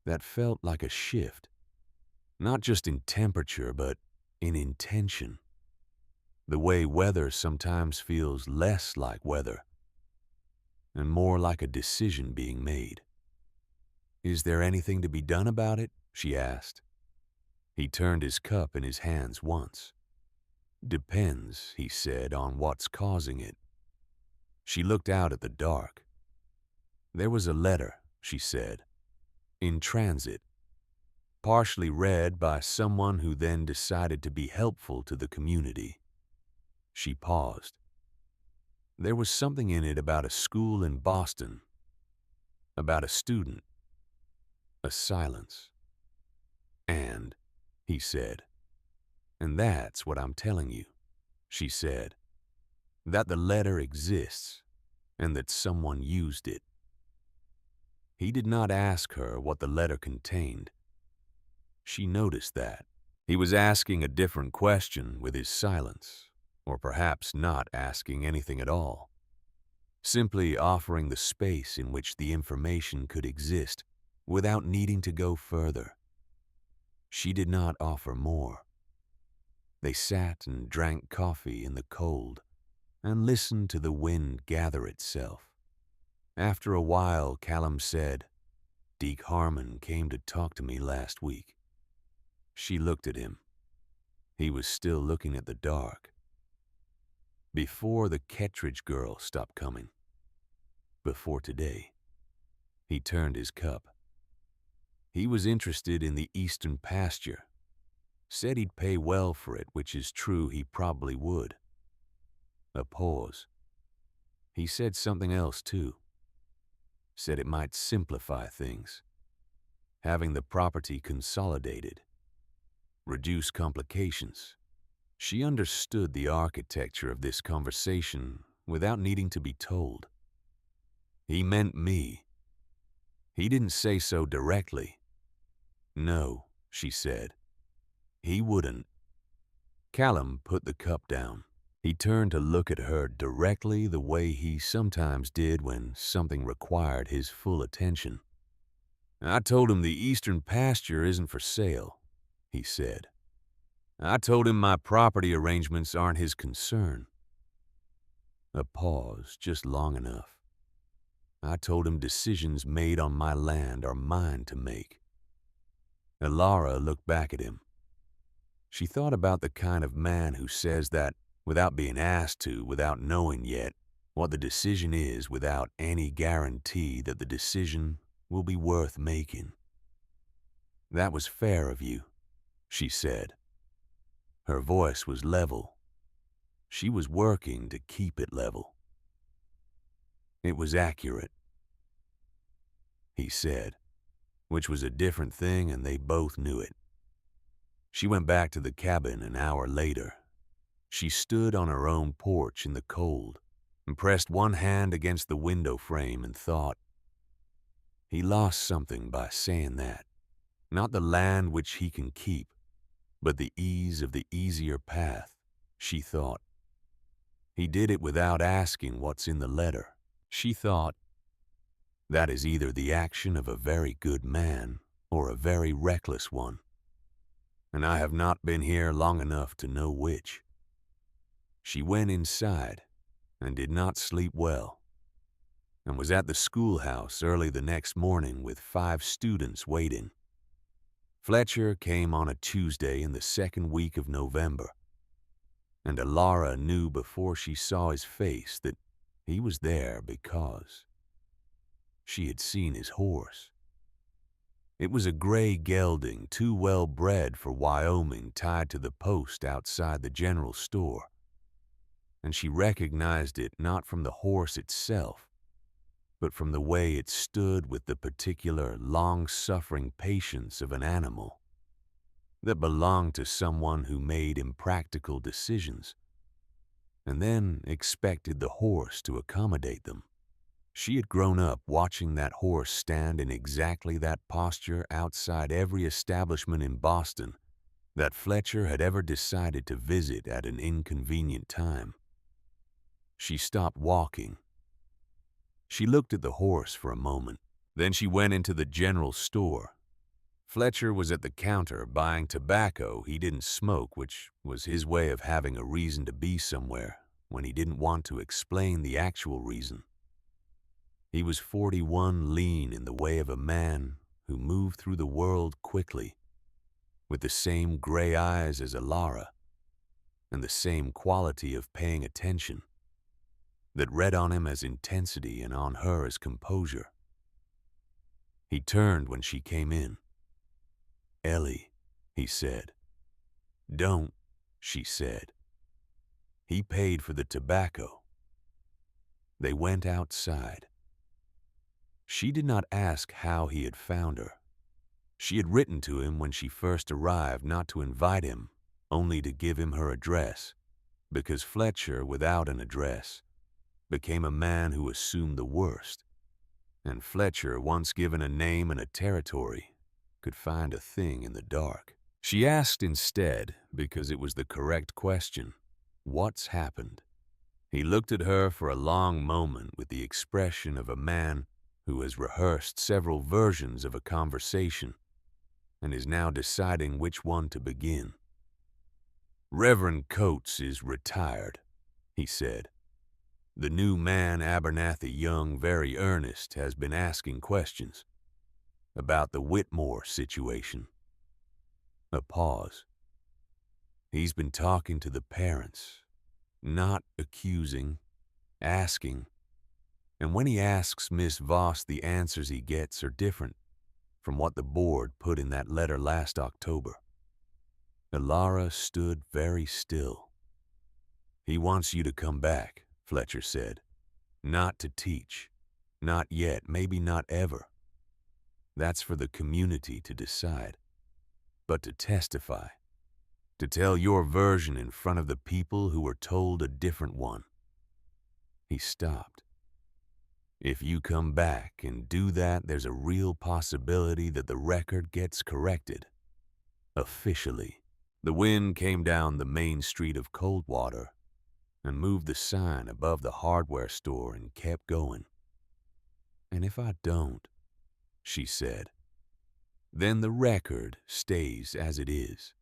that felt like a shift. Not just in temperature, but in intention. The way weather sometimes feels less like weather and more like a decision being made. Is there anything to be done about it? She asked. He turned his cup in his hands once. Depends, he said, on what's causing it. She looked out at the dark. There was a letter, she said, in transit, partially read by someone who then decided to be helpful to the community. She paused. There was something in it about a school in Boston, about a student, a silence. And, he said, and that's what I'm telling you, she said, that the letter exists and that someone used it. He did not ask her what the letter contained. She noticed that. He was asking a different question with his silence, or perhaps not asking anything at all, simply offering the space in which the information could exist without needing to go further. She did not offer more. They sat and drank coffee in the cold and listened to the wind gather itself. After a while, Callum said, Deke Harmon came to talk to me last week. She looked at him. He was still looking at the dark. Before the Kettridge girl stopped coming. Before today. He turned his cup. He was interested in the eastern pasture. Said he'd pay well for it, which is true, he probably would. A pause. He said something else, too. Said it might simplify things. Having the property consolidated. Reduce complications. She understood the architecture of this conversation without needing to be told. He meant me. He didn't say so directly. No, she said. He wouldn't. Callum put the cup down. He turned to look at her directly the way he sometimes did when something required his full attention. I told him the eastern pasture isn't for sale, he said. I told him my property arrangements aren't his concern. A pause, just long enough. I told him decisions made on my land are mine to make. Elara looked back at him. She thought about the kind of man who says that without being asked to, without knowing yet what the decision is, without any guarantee that the decision will be worth making. That was fair of you, she said. Her voice was level. She was working to keep it level. It was accurate, he said, which was a different thing, and they both knew it. She went back to the cabin an hour later. She stood on her own porch in the cold and pressed one hand against the window frame and thought. He lost something by saying that. Not the land which he can keep, but the ease of the easier path, she thought. He did it without asking what's in the letter. She thought, that is either the action of a very good man or a very reckless one, and I have not been here long enough to know which. She went inside and did not sleep well, and was at the schoolhouse early the next morning with 5 students waiting. Fletcher came on a Tuesday in the second week of November, and Elara knew before she saw his face that he was there because she had seen his horse. It was a gray gelding, too well bred for Wyoming, tied to the post outside the general store, and she recognized it not from the horse itself, but from the way it stood with the particular long-suffering patience of an animal that belonged to someone who made impractical decisions and then expected the horse to accommodate them. She had grown up watching that horse stand in exactly that posture outside every establishment in Boston that Fletcher had ever decided to visit at an inconvenient time. She stopped walking. She looked at the horse for a moment. Then she went into the general store. Fletcher was at the counter buying tobacco he didn't smoke, which was his way of having a reason to be somewhere when he didn't want to explain the actual reason. He was 41, lean in the way of a man who moved through the world quickly, with the same gray eyes as Elara, and the same quality of paying attention that read on him as intensity and on her as composure. He turned when she came in. "Ellie," he said. "Don't," she said. He paid for the tobacco. They went outside. She did not ask how he had found her. She had written to him when she first arrived not to invite him, only to give him her address, because Fletcher, without an address, became a man who assumed the worst, and Fletcher, once given a name and a territory, could find a thing in the dark. She asked instead, because it was the correct question, "What's happened?" He looked at her for a long moment with the expression of a man who has rehearsed several versions of a conversation and is now deciding which one to begin. "Reverend Coates is retired," he said. "The new man, Abernathy Young, very earnest, has been asking questions about the Whitmore situation." A pause. "He's been talking to the parents, not accusing, asking. And when he asks Miss Voss, the answers he gets are different from what the board put in that letter last October." Elara stood very still. "He wants you to come back," Fletcher said. Not to teach. Not yet, maybe not ever. That's for the community to decide. But to testify. To tell your version in front of the people who were told a different one. He stopped. If you come back and do that, there's a real possibility that the record gets corrected. Officially. The wind came down the main street of Coldwater and moved the sign above the hardware store and kept going. And if I don't, she said, then the record stays as it is.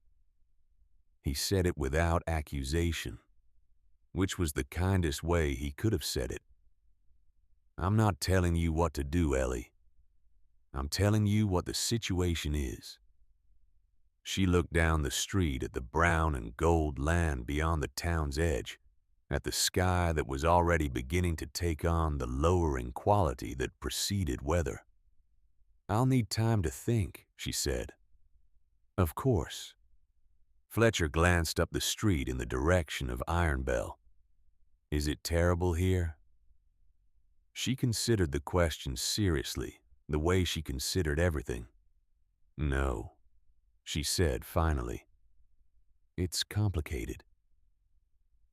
He said it without accusation, which was the kindest way he could have said it. I'm not telling you what to do, Ellie. I'm telling you what the situation is. She looked down the street at the brown and gold land beyond the town's edge, at the sky that was already beginning to take on the lowering quality that preceded weather. I'll need time to think, she said. Of course. Fletcher glanced up the street in the direction of Iron Bell. Is it terrible here? She considered the question seriously, the way she considered everything. No, she said finally. It's complicated.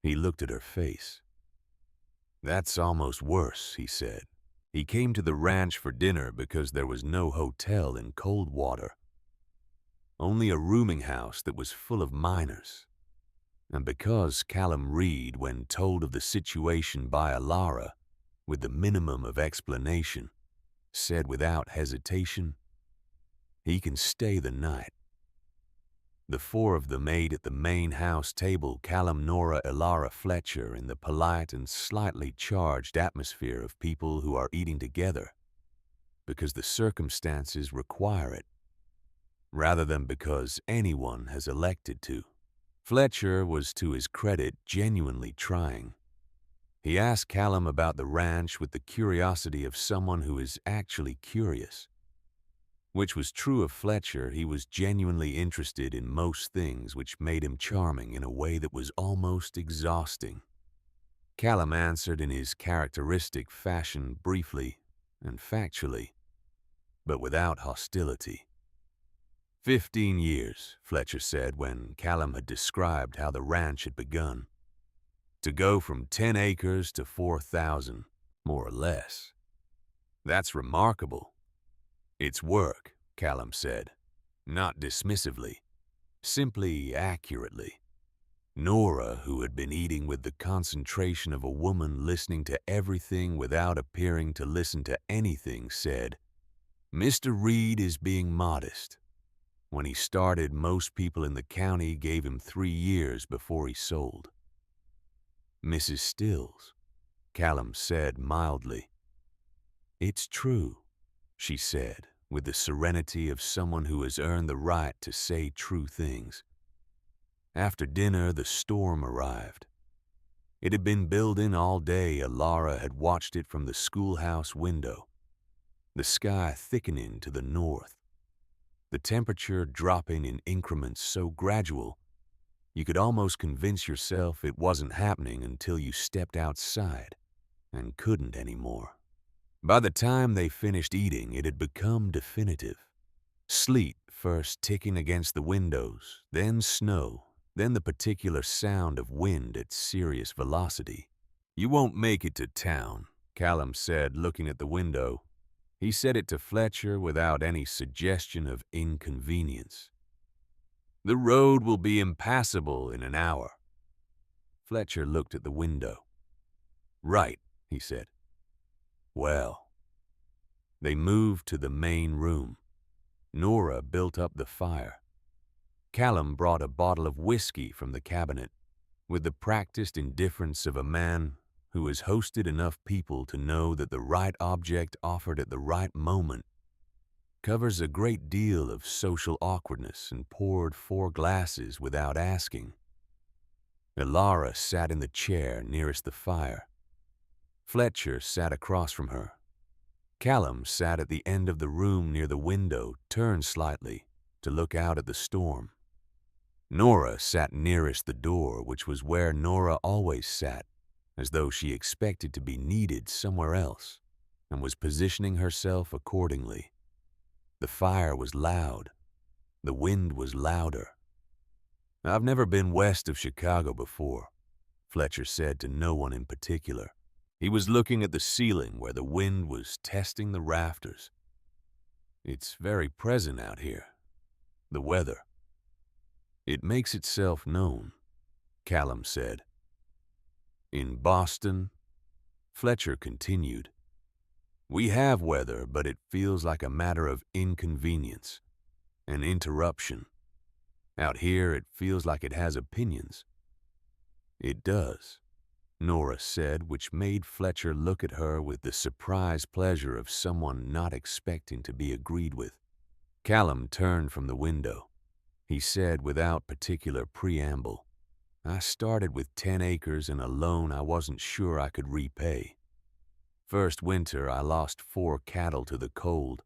He looked at her face. That's almost worse, he said. He came to the ranch for dinner because there was no hotel in Coldwater. Only a rooming house that was full of miners. And because Callum Reed, when told of the situation by Alara, with the minimum of explanation, said without hesitation, he can stay the night. The four of them ate at the main house table, Callum, Nora, Alara, Fletcher, in the polite and slightly charged atmosphere of people who are eating together, because the circumstances require it, rather than because anyone has elected to. Fletcher was, to his credit, genuinely trying. He asked Callum about the ranch with the curiosity of someone who is actually curious. Which was true of Fletcher. He was genuinely interested in most things, which made him charming in a way that was almost exhausting. Callum answered in his characteristic fashion, briefly and factually, but without hostility. 15 years, Fletcher said when Callum had described how the ranch had begun. To go from 10 acres to 4,000, more or less. That's remarkable. It's work, Callum said, not dismissively, simply accurately. Nora, who had been eating with the concentration of a woman listening to everything without appearing to listen to anything, said, Mr. Reed is being modest. When he started, most people in the county gave him 3 years before he sold. Mrs. Stills, Callum said mildly. It's true, she said, with the serenity of someone who has earned the right to say true things. After dinner, the storm arrived. It had been building all day. Alara had watched it from the schoolhouse window, the sky thickening to the north, the temperature dropping in increments so gradual you could almost convince yourself it wasn't happening until you stepped outside and couldn't anymore. By the time they finished eating, it had become definitive. Sleet first ticking against the windows, then snow, then the particular sound of wind at serious velocity. You won't make it to town, Callum said, looking at the window. He said it to Fletcher without any suggestion of inconvenience. The road will be impassable in an hour. Fletcher looked at the window. Right, he said. Well. They moved to the main room. Nora built up the fire. Callum brought a bottle of whiskey from the cabinet, with the practiced indifference of a man who has hosted enough people to know that the right object offered at the right moment covers a great deal of social awkwardness, and poured 4 glasses without asking. Alara sat in the chair nearest the fire. Fletcher sat across from her. Callum sat at the end of the room near the window, turned slightly to look out at the storm. Nora sat nearest the door, which was where Nora always sat, as though she expected to be needed somewhere else, and was positioning herself accordingly. The fire was loud. The wind was louder. "I've never been west of Chicago before," Fletcher said to no one in particular. He was looking at the ceiling where the wind was testing the rafters. "It's very present out here. The weather. It makes itself known," Callum said. "In Boston," Fletcher continued, "we have weather, but it feels like a matter of inconvenience, an interruption. Out here, it feels like it has opinions." "It does," Nora said, which made Fletcher look at her with the surprised pleasure of someone not expecting to be agreed with. Callum turned from the window. He said without particular preamble, "I started with 10 acres and a loan I wasn't sure I could repay. First winter, I lost 4 cattle to the cold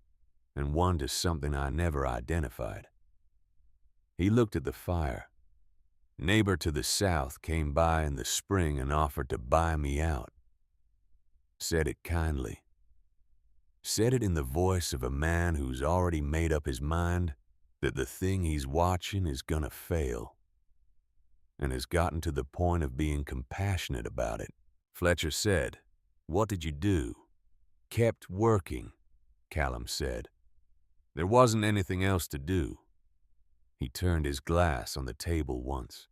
and 1 to something I never identified." He looked at the fire. "Neighbor to the south came by in the spring and offered to buy me out. Said it kindly. Said it in the voice of a man who's already made up his mind that the thing he's watching is gonna fail, and has gotten to the point of being compassionate about it." Fletcher said, "What did you do?" "Kept working," Callum said. "There wasn't anything else to do." He turned his glass on the table once.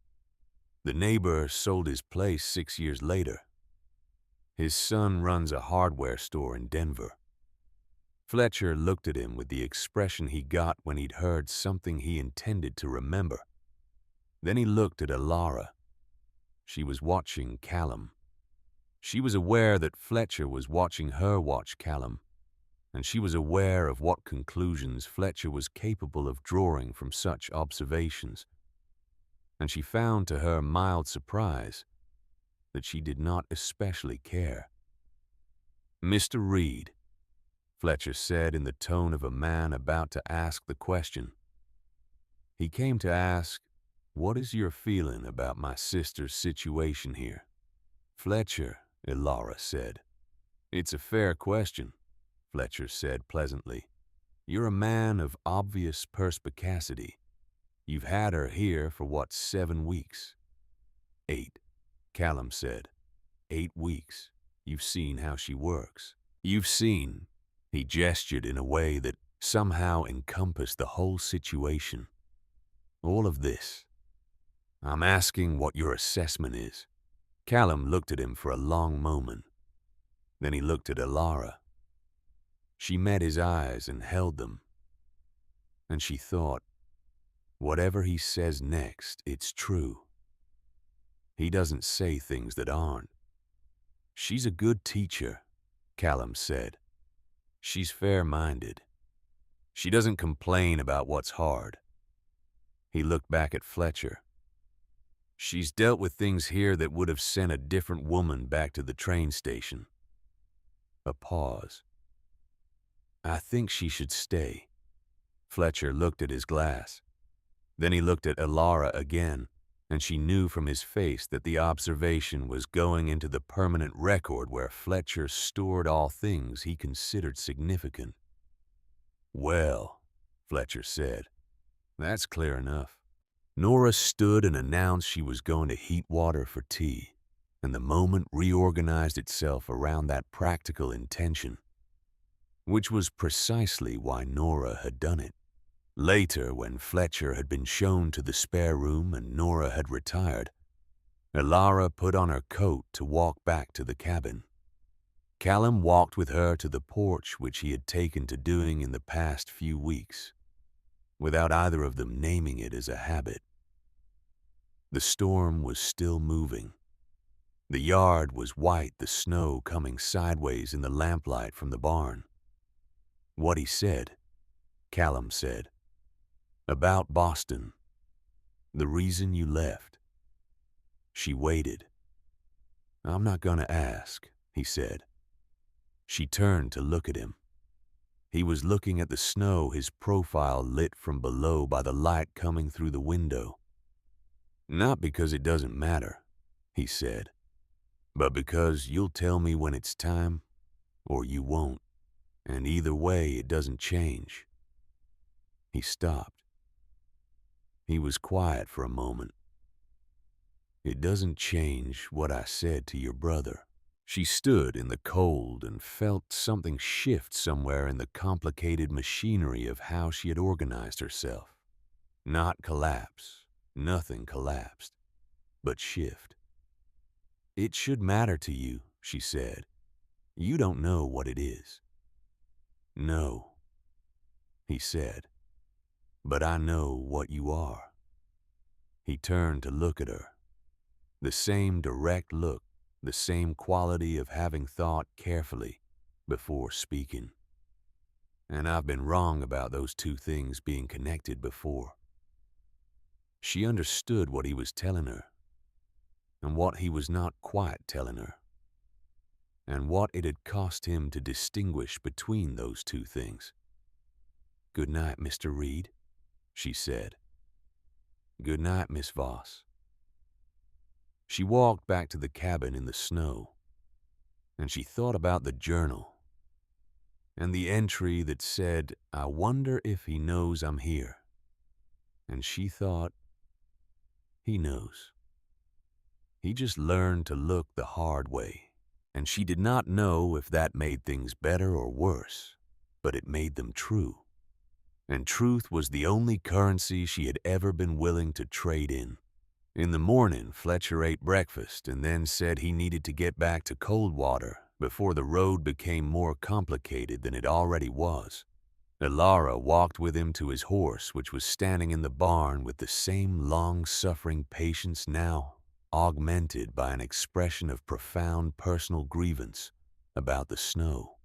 "The neighbor sold his place 6 years later. His son runs a hardware store in Denver." Fletcher looked at him with the expression he got when he'd heard something he intended to remember. Then he looked at Alara. She was watching Callum. She was aware that Fletcher was watching her watch Callum, and she was aware of what conclusions Fletcher was capable of drawing from such observations. And she found to her mild surprise that she did not especially care. "Mr. Reed," Fletcher said in the tone of a man about to ask the question. He came to ask, "What is your feeling about my sister's situation here?" "Fletcher," Ilara said. "It's a fair question," Fletcher said pleasantly. "You're a man of obvious perspicacity. You've had her here for what, 7 weeks? 8, Callum said. 8 weeks. You've seen how she works. You've seen," he gestured in a way that somehow encompassed the whole situation, "all of this. I'm asking what your assessment is." Callum looked at him for a long moment. Then he looked at Alara. She met his eyes and held them. And she thought, whatever he says next, it's true. He doesn't say things that aren't. "She's a good teacher," Callum said. "She's fair-minded. She doesn't complain about what's hard." He looked back at Fletcher. "She's dealt with things here that would have sent a different woman back to the train station." A pause. "I think she should stay." Fletcher looked at his glass. Then he looked at Alara again, and she knew from his face that the observation was going into the permanent record where Fletcher stored all things he considered significant. "Well," Fletcher said, "that's clear enough." Nora stood and announced she was going to heat water for tea, and the moment reorganized itself around that practical intention, which was precisely why Nora had done it. Later, when Fletcher had been shown to the spare room and Nora had retired, Alara put on her coat to walk back to the cabin. Callum walked with her to the porch, which he had taken to doing in the past few weeks, without either of them naming it as a habit. The storm was still moving. The yard was white, the snow coming sideways in the lamplight from the barn. "What he said," Callum said. "About Boston. The reason you left." She waited. "I'm not going to ask," he said. She turned to look at him. He was looking at the snow, his profile lit from below by the light coming through the window. "Not because it doesn't matter," he said. but because you'll tell me when it's time, or you won't, and either way it doesn't change." He stopped. He was quiet for a moment. "It doesn't change what I said to your brother." She stood in the cold and felt something shift somewhere in the complicated machinery of how she had organized herself. Not collapse, nothing collapsed, but shift. "It should matter to you," she said. "You don't know what it is." "No," he said, "but I know what you are." He turned to look at her. The same direct look, the same quality of having thought carefully before speaking. "And I've been wrong about those two things being connected before." She understood what he was telling her, and what he was not quite telling her, and what it had cost him to distinguish between those two things. "Good night, Mr. Reed," she said. "Good night, Miss Voss." She walked back to the cabin in the snow, and she thought about the journal, and the entry that said, "I wonder if he knows I'm here." And she thought, he knows. He just learned to look the hard way, and she did not know if that made things better or worse, but it made them true. And truth was the only currency she had ever been willing to trade in. In the morning, Fletcher ate breakfast and then said he needed to get back to Coldwater before the road became more complicated than it already was. Elara walked with him to his horse, which was standing in the barn with the same long-suffering patience now, augmented by an expression of profound personal grievance about the snow.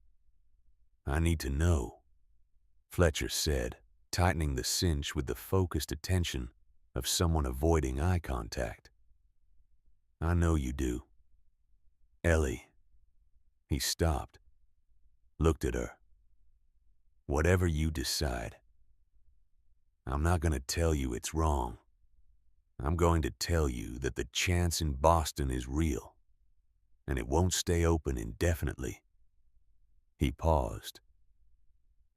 "I need to know," Fletcher said, tightening the cinch with the focused attention of someone avoiding eye contact. "I know you do. Ellie." He stopped, looked at her. "Whatever you decide. I'm not going to tell you it's wrong. I'm going to tell you that the chance in Boston is real, and it won't stay open indefinitely." He paused.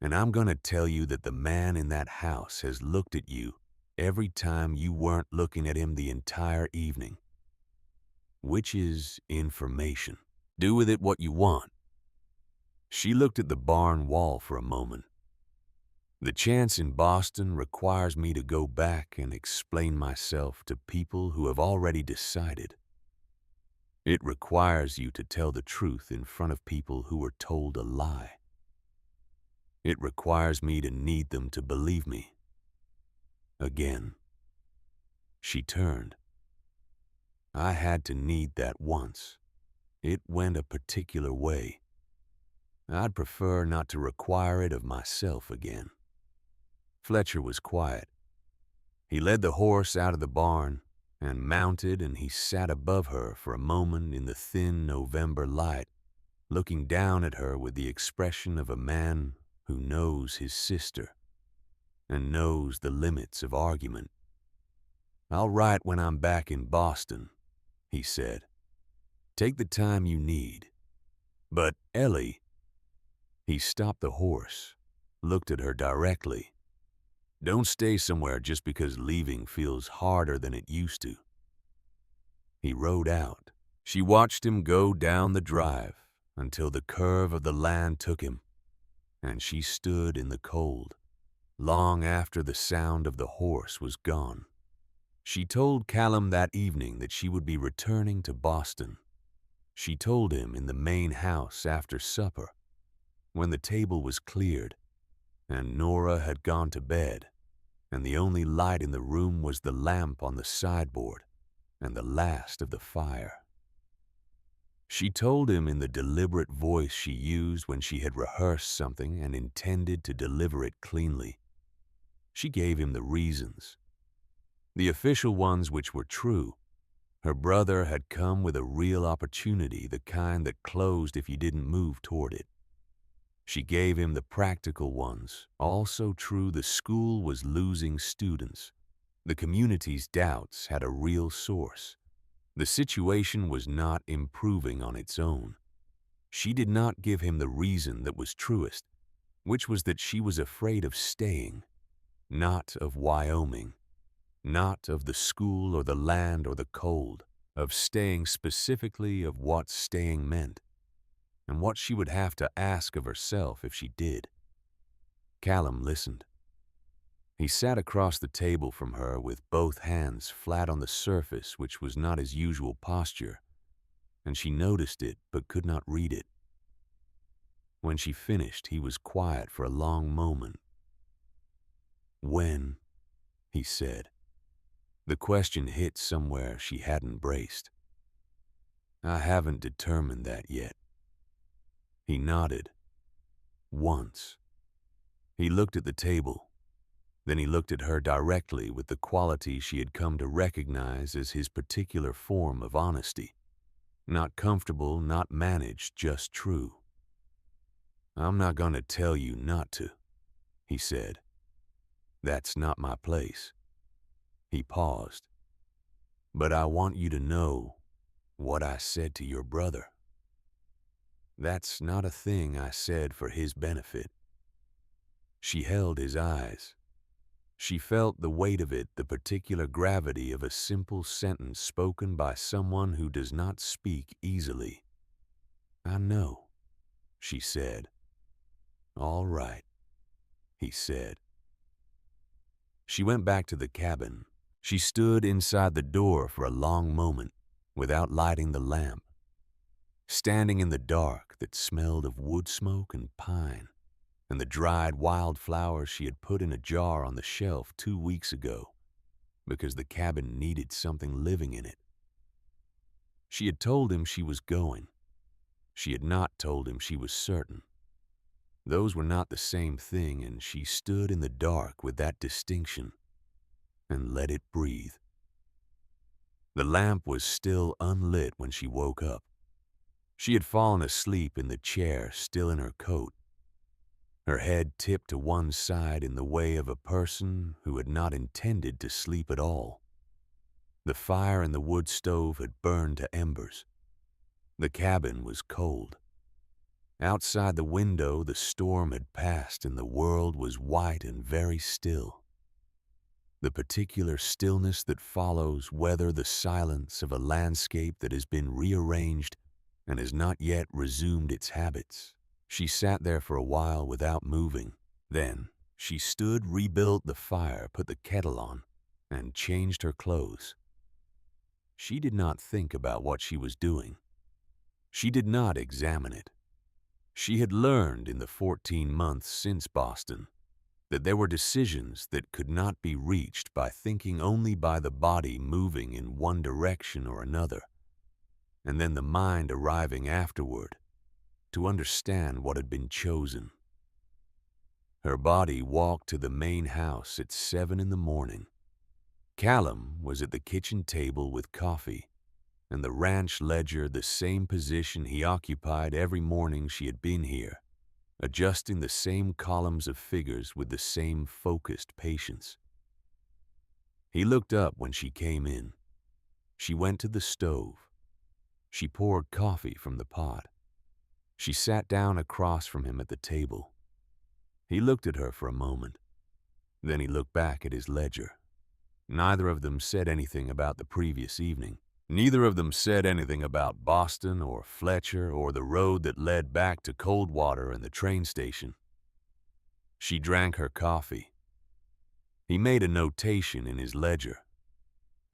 "And I'm going to tell you that the man in that house has looked at you every time you weren't looking at him the entire evening. Which is information. Do with it what you want." She looked at the barn wall for a moment. "The chance in Boston requires me to go back and explain myself to people who have already decided. It requires you to tell the truth in front of people who were told a lie. It requires me to need them to believe me. Again." She turned. "I had to need that once. It went a particular way. I'd prefer not to require it of myself again." Fletcher was quiet. He led the horse out of the barn and mounted, and he sat above her for a moment in the thin November light, looking down at her with the expression of a man who knows his sister and knows the limits of argument. "I'll write when I'm back in Boston," he said. "Take the time you need. But, Ellie—" He stopped the horse, looked at her directly. "Don't stay somewhere just because leaving feels harder than it used to." He rode out. She watched him go down the drive until the curve of the land took him, and she stood in the cold, long after the sound of the horse was gone. She told Callum that evening that she would be returning to Boston. She told him in the main house after supper, when the table was cleared, and Nora had gone to bed, and the only light in the room was the lamp on the sideboard and the last of the fire. She told him in the deliberate voice she used when she had rehearsed something and intended to deliver it cleanly. She gave him the reasons. The official ones which were true. Her brother had come with a real opportunity, the kind that closed if you didn't move toward it. She gave him the practical ones, also true. The school was losing students. The community's doubts had a real source. The situation was not improving on its own. She did not give him the reason that was truest, which was that she was afraid of staying, not of Wyoming, not of the school or the land or the cold, of staying specifically of what staying meant, and what she would have to ask of herself if she did. Callum listened. He sat across the table from her with both hands flat on the surface, which was not his usual posture, and she noticed it but could not read it. When she finished, he was quiet for a long moment. "When?" he said. The question hit somewhere she hadn't braced. "I haven't determined that yet." He nodded. "Once." He looked at the table. Then he looked at her directly with the quality she had come to recognize as his particular form of honesty. Not comfortable, not managed, just true. "I'm not going to tell you not to," he said. "That's not my place." He paused. "But I want you to know what I said to your brother. That's not a thing I said for his benefit." She held his eyes. She felt the weight of it, the particular gravity of a simple sentence spoken by someone who does not speak easily. "I know," she said. "All right," he said. She went back to the cabin. She stood inside the door for a long moment without lighting the lamp, standing in the dark that smelled of wood smoke and pine and the dried wildflowers she had put in a jar on the shelf 2 weeks ago because the cabin needed something living in it. She had told him she was going. She had not told him she was certain. Those were not the same thing, and she stood in the dark with that distinction and let it breathe. The lamp was still unlit when she woke up. She had fallen asleep in the chair, still in her coat, her head tipped to one side in the way of a person who had not intended to sleep at all. The fire in the wood stove had burned to embers. The cabin was cold. Outside the window, the storm had passed and the world was white and very still. The particular stillness that follows whether the silence of a landscape that has been rearranged and has not yet resumed its habits. She sat there for a while without moving. Then she stood, rebuilt the fire, put the kettle on, and changed her clothes. She did not think about what she was doing. She did not examine it. She had learned in the 14 months since Boston that there were decisions that could not be reached by thinking only by the body moving in one direction or another, and then the mind arriving afterward to understand what had been chosen. Her body walked to the main house at 7 in the morning. Callum was at the kitchen table with coffee, and the ranch ledger the same position he occupied every morning she had been here, adjusting the same columns of figures with the same focused patience. He looked up when she came in. She went to the stove. She poured coffee from the pot. She sat down across from him at the table. He looked at her for a moment. Then he looked back at his ledger. Neither of them said anything about the previous evening. Neither of them said anything about Boston or Fletcher or the road that led back to Coldwater and the train station. She drank her coffee. He made a notation in his ledger.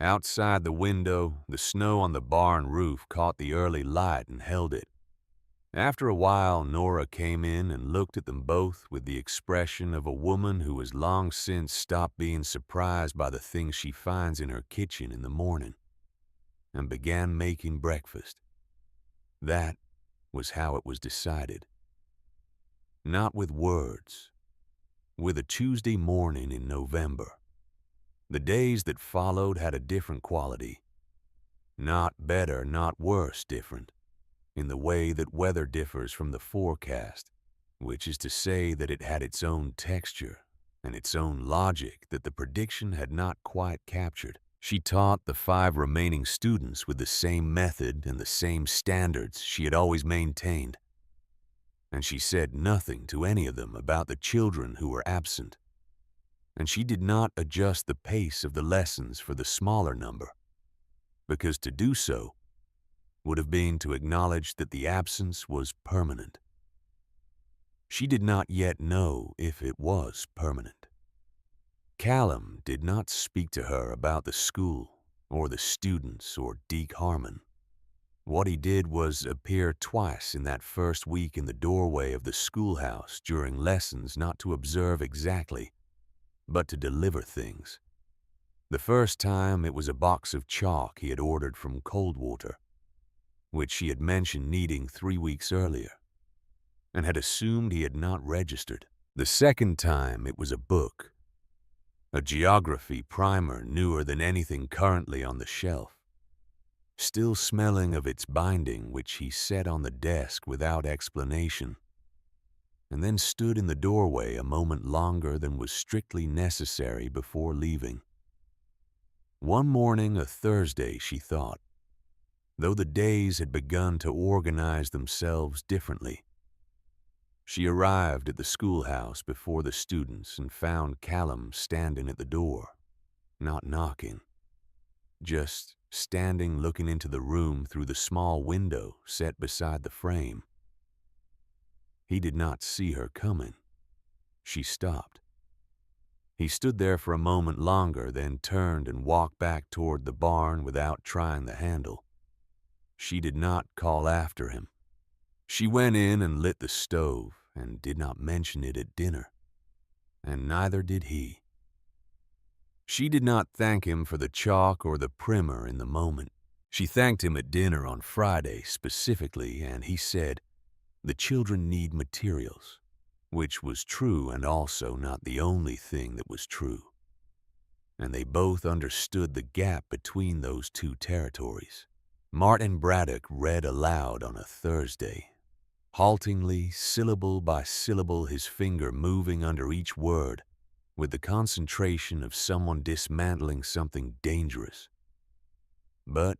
Outside the window, the snow on the barn roof caught the early light and held it. After a while, Nora came in and looked at them both with the expression of a woman who has long since stopped being surprised by the things she finds in her kitchen in the morning, and began making breakfast. That was how it was decided. Not with words, with a Tuesday morning in November. The days that followed had a different quality. Not better, not worse, different, in the way that weather differs from the forecast, which is to say that it had its own texture and its own logic that the prediction had not quite captured. She taught the 5 remaining students with the same method and the same standards she had always maintained, and she said nothing to any of them about the children who were absent, and she did not adjust the pace of the lessons for the smaller number, because to do so would have been to acknowledge that the absence was permanent. She did not yet know if it was permanent. Callum did not speak to her about the school or the students or Deke Harmon. What he did was appear twice in that first week in the doorway of the schoolhouse during lessons, not to observe exactly, but to deliver things. The first time it was a box of chalk he had ordered from Coldwater, which she had mentioned needing 3 weeks earlier, and had assumed he had not registered. The second time it was a book, a geography primer newer than anything currently on the shelf, still smelling of its binding, which he set on the desk without explanation, and then stood in the doorway a moment longer than was strictly necessary before leaving. One morning, a Thursday, she thought, though the days had begun to organize themselves differently. She arrived at the schoolhouse before the students and found Callum standing at the door, not knocking, just standing looking into the room through the small window set beside the frame. He did not see her coming. She stopped. He stood there for a moment longer, then turned and walked back toward the barn without trying the handle. She did not call after him. She went in and lit the stove and did not mention it at dinner, and neither did he. She did not thank him for the chalk or the primer in the moment. She thanked him at dinner on Friday specifically, and he said, "The children need materials," which was true and also not the only thing that was true. And they both understood the gap between those two territories. Martin Braddock read aloud on a Thursday, haltingly, syllable by syllable, his finger moving under each word with the concentration of someone dismantling something dangerous. But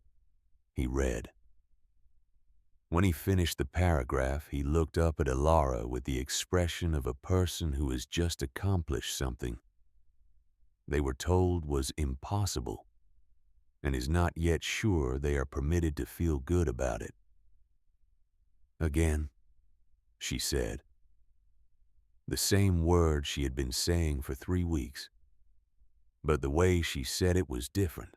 he read. When he finished the paragraph, he looked up at Alara with the expression of a person who has just accomplished something they were told was impossible and is not yet sure they are permitted to feel good about it. "Again," she said. The same word she had been saying for 3 weeks. But the way she said it was different,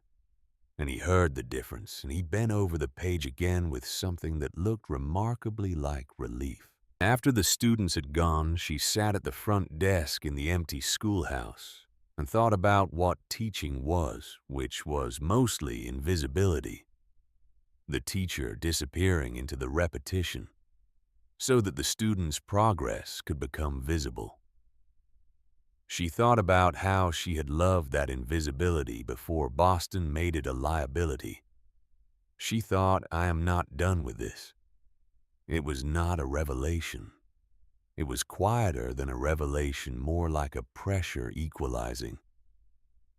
and he heard the difference, and he bent over the page again with something that looked remarkably like relief. After the students had gone, she sat at the front desk in the empty schoolhouse and thought about what teaching was, which was mostly invisibility, the teacher disappearing into the repetition, so that the students' progress could become visible. She thought about how she had loved that invisibility before Boston made it a liability. She thought, "I am not done with this." It was not a revelation. It was quieter than a revelation, more like a pressure equalizing.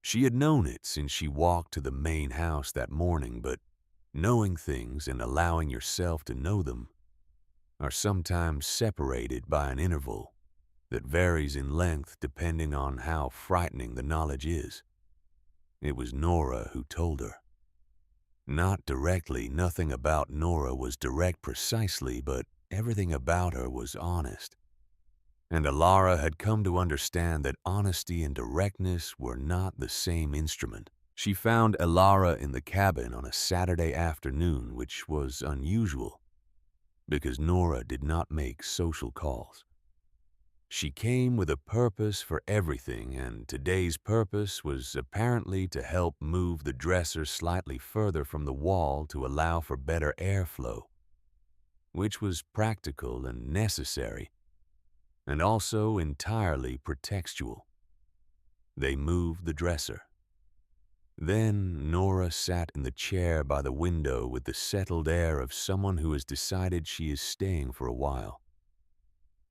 She had known it since she walked to the main house that morning, but knowing things and allowing yourself to know them are sometimes separated by an interval that varies in length depending on how frightening the knowledge is. It was Nora who told her. Not directly, nothing about Nora was direct precisely, but everything about her was honest. And Alara had come to understand that honesty and directness were not the same instrument. She found Alara in the cabin on a Saturday afternoon, which was unusual, because Nora did not make social calls. She came with a purpose for everything, and today's purpose was apparently to help move the dresser slightly further from the wall to allow for better airflow, which was practical and necessary, and also entirely pretextual. They moved the dresser. Then Nora sat in the chair by the window with the settled air of someone who has decided she is staying for a while.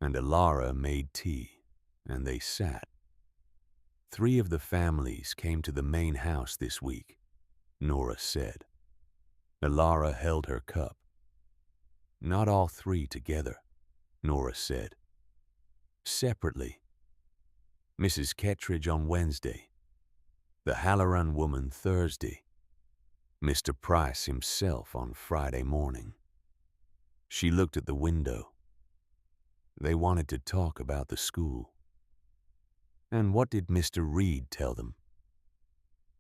And Alara made tea, and they sat. 3 of the families came to the main house this week. Nora said. Elara held her cup. Not all three together, Nora said. Separately. Mrs. Kettridge on Wednesday, the Halloran woman Thursday, Mr. Price himself on Friday morning. She looked at the window. They wanted to talk about the school. And what did Mr. Reed tell them?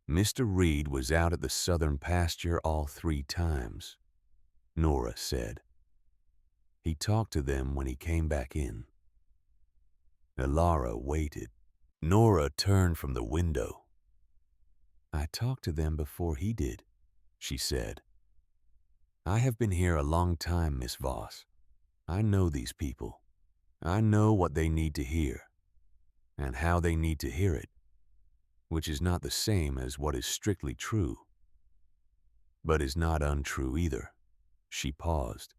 Mr. Reed was out at the southern pasture all 3 times, Nora said. He talked to them when he came back in. Elara waited. Nora turned from the window. I talked to them before he did, she said. I have been here a long time, Miss Voss. I know these people. I know what they need to hear, and how they need to hear it, which is not the same as what is strictly true, but is not untrue either. She paused.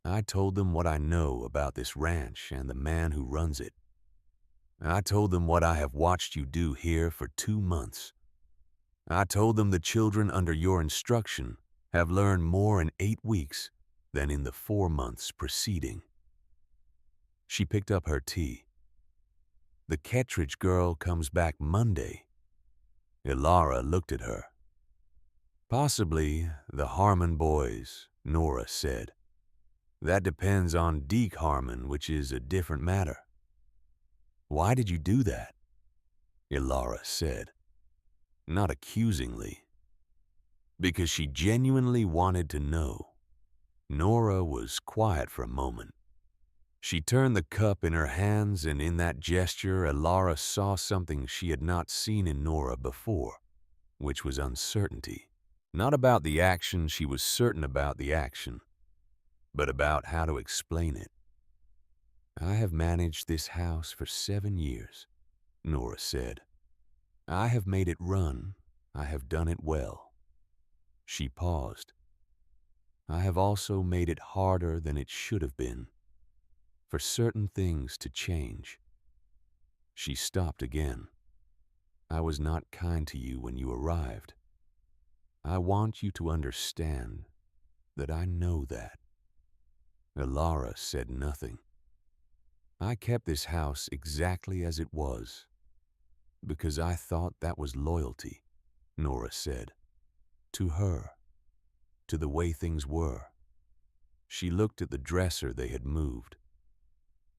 I told them what I know about this ranch and the man who runs it. I told them what I have watched you do here for 2 months. I told them the children under your instruction have learned more in 8 weeks than in the 4 months preceding. She picked up her tea. The Kettridge girl comes back Monday. Elara looked at her. Possibly the Harmon boys, Nora said. That depends on Deke Harmon, which is a different matter. Why did you do that? Elara said, not accusingly. Because she genuinely wanted to know. Nora was quiet for a moment. She turned the cup in her hands, and in that gesture Elara saw something she had not seen in Nora before, which was uncertainty. Not about the action, she was certain about the action, but about how to explain it. I have managed this house for 7 years, Nora said. I have made it run. I have done it well. She paused. I have also made it harder than it should have been, for certain things to change. She stopped again. I was not kind to you when you arrived. I want you to understand that I know that. Elara said nothing. I kept this house exactly as it was, because I thought that was loyalty, Nora said. To her, to the way things were. She looked at the dresser they had moved.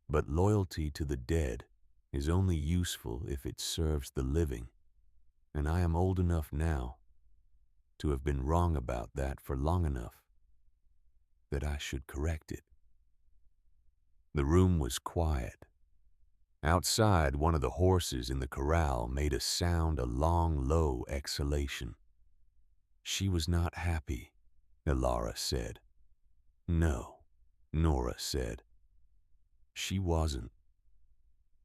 But loyalty to the dead is only useful if it serves the living, and I am old enough now to have been wrong about that for long enough that I should correct it. The room was quiet. Outside, one of the horses in the corral made a sound, a long, low exhalation. She was not happy, Elara said. No, Nora said. She wasn't.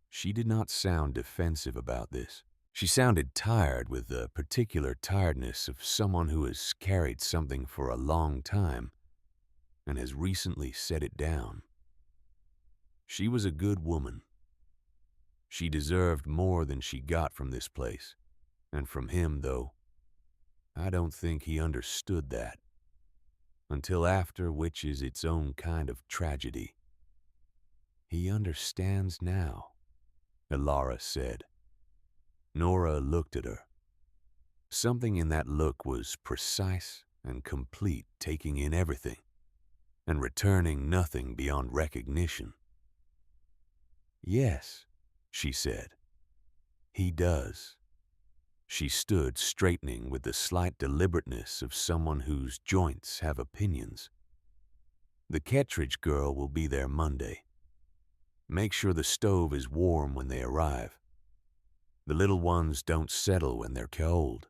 She did not sound defensive about this. She sounded tired, with the particular tiredness of someone who has carried something for a long time and has recently set it down. She was a good woman. She deserved more than she got from this place, and from him, though. I don't think he understood that. Until after, which is its own kind of tragedy. He understands now, Elara said. Nora looked at her. Something in that look was precise and complete, taking in everything, and returning nothing beyond recognition. Yes, she said. He does. She stood straightening with the slight deliberateness of someone whose joints have opinions. The Kettridge girl will be there Monday. Make sure the stove is warm when they arrive. The little ones don't settle when they're cold.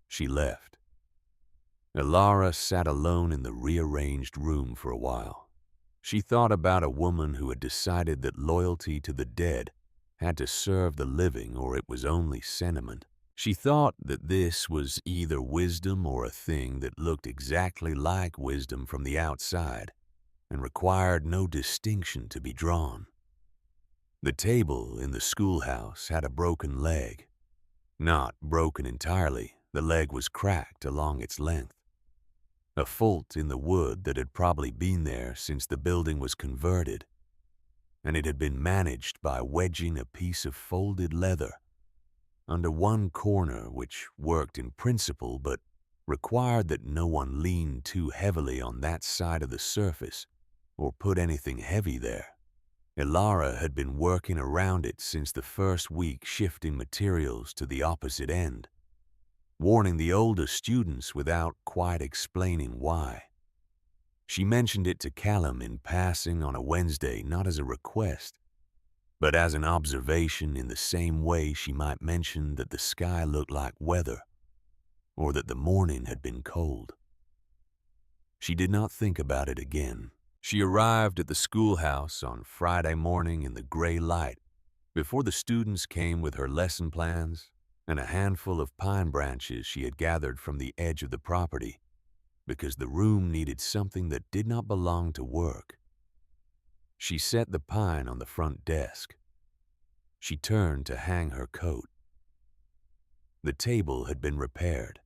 She left. Elara sat alone in the rearranged room for a while. She thought about a woman who had decided that loyalty to the dead had to serve the living, or it was only sentiment. She thought that this was either wisdom or a thing that looked exactly like wisdom from the outside and required no distinction to be drawn. The table in the schoolhouse had a broken leg. Not broken entirely, The leg was cracked along its length, a fault in the wood that had probably been there since the building was converted, and it had been managed by wedging a piece of folded leather under one corner, which worked in principle but required that no one lean too heavily on that side of the surface or put anything heavy there. Ilara had been working around it since the first week, shifting materials to the opposite end, warning the older students without quite explaining why. She mentioned it to Callum in passing on a Wednesday, not as a request, but as an observation, in the same way she might mention that the sky looked like weather or that the morning had been cold. She did not think about it again. She arrived at the schoolhouse on Friday morning in the gray light before the students came with her lesson plans and a handful of pine branches she had gathered from the edge of the property because the room needed something that did not belong to work. She set the pine on the front desk. She turned to hang her coat. The table had been repaired.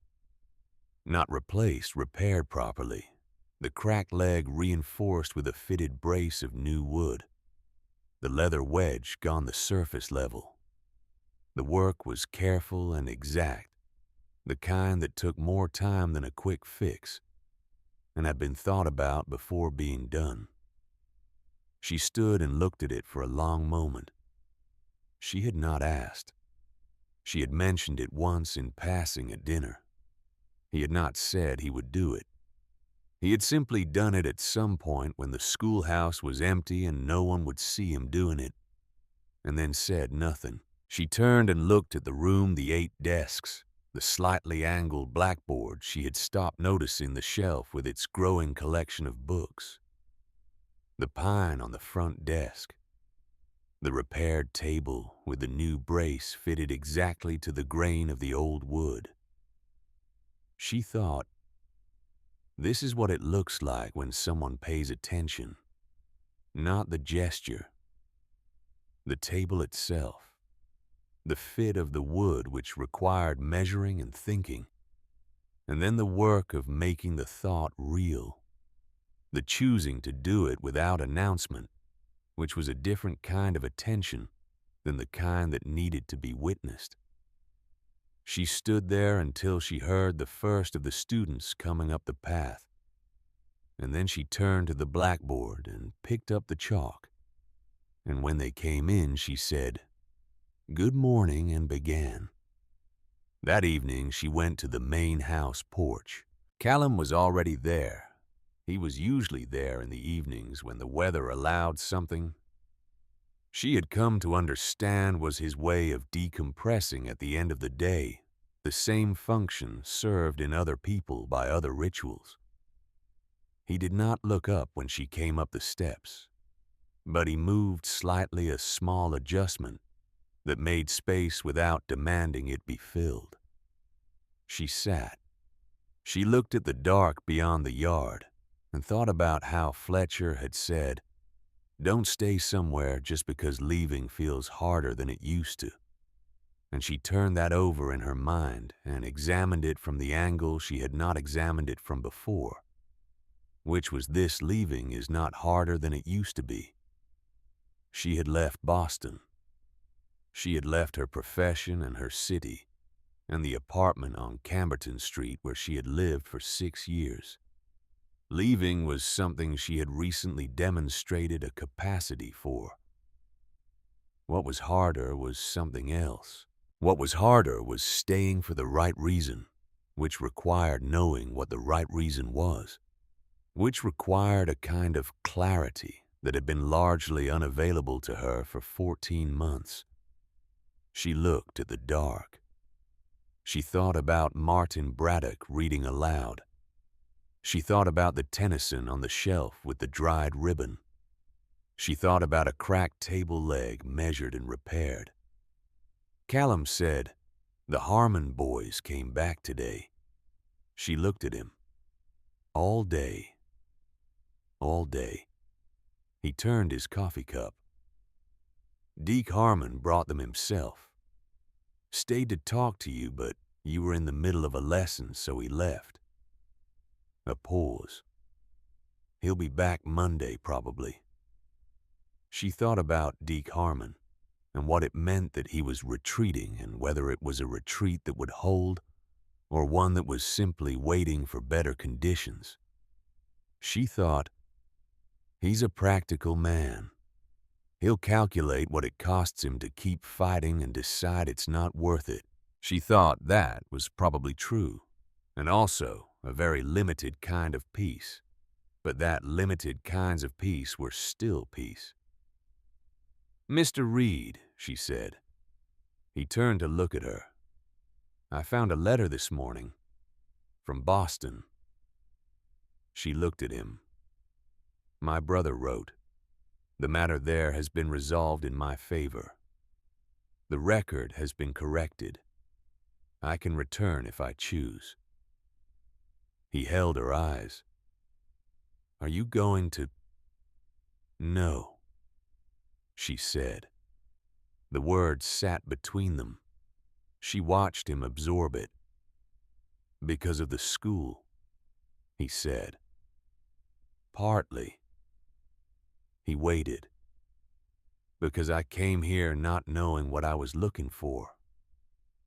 Not replaced, repaired properly. The cracked leg reinforced with a fitted brace of new wood. The leather wedge gone the surface level. The work was careful and exact, the kind that took more time than a quick fix, and had been thought about before being done. She stood and looked at it for a long moment. She had not asked. She had mentioned it once in passing at dinner. He had not said he would do it. He had simply done it at some point when the schoolhouse was empty and no one would see him doing it, and then said nothing. She turned and looked at the room, the 8 desks, the slightly angled blackboard. She had stopped noticing the shelf with its growing collection of books, the pine on the front desk, the repaired table with the new brace fitted exactly to the grain of the old wood. She thought, this is what it looks like when someone pays attention. Not the gesture, the table itself, the fit of the wood which required measuring and thinking, and then the work of making the thought real, the choosing to do it without announcement, which was a different kind of attention than the kind that needed to be witnessed. She stood there until she heard the first of the students coming up the path, and then she turned to the blackboard and picked up the chalk, and when they came in she said, "Good morning," and began. That evening she went to the main house porch. Callum was already there. He was usually there in the evenings when the weather allowed something she had come to understand was his way of decompressing at the end of the day, the same function served in other people by other rituals. He did not look up when she came up the steps, but he moved slightly, a small adjustment that made space without demanding it be filled. She sat. She looked at the dark beyond the yard and thought about how Fletcher had said, "Don't stay somewhere just because leaving feels harder than it used to." And she turned that over in her mind and examined it from the angle she had not examined it from before, which was this: leaving is not harder than it used to be. She had left Boston. She had left her profession and her city and the apartment on Camberton Street where she had lived for 6 years. Leaving was something she had recently demonstrated a capacity for. What was harder was something else. What was harder was staying for the right reason, which required knowing what the right reason was, which required a kind of clarity that had been largely unavailable to her for 14 months. She looked at the dark. She thought about Martin Braddock reading aloud. She thought about the Tennyson on the shelf with the dried ribbon. She thought about a cracked table leg measured and repaired. Callum said, "The Harmon boys came back today." She looked at him. All day. All day. He turned his coffee cup. Deke Harmon brought them himself. Stayed to talk to you, but You were in the middle of a lesson, so he left. A pause. He'll be back Monday, probably. She thought about Deke Harmon and what it meant that he was retreating, and whether it was a retreat that would hold or one that was simply waiting for better conditions. She thought, he's a practical man. He'll calculate what it costs him to keep fighting and decide it's not worth it. She thought that was probably true, and also a very limited kind of peace. But that limited kinds of peace were still peace. "Mr. Reed," she said. He turned to look at her. "I found a letter this morning. From Boston." She looked at him. "My brother wrote. The matter there has been resolved in my favor. The record has been corrected. I can return if I choose." He held her eyes. "Are you going to—" "No," she said. The words sat between them. She watched him absorb it. "Because of the school," he said. "Partly." He waited. "Because I came here not knowing what I was looking for,"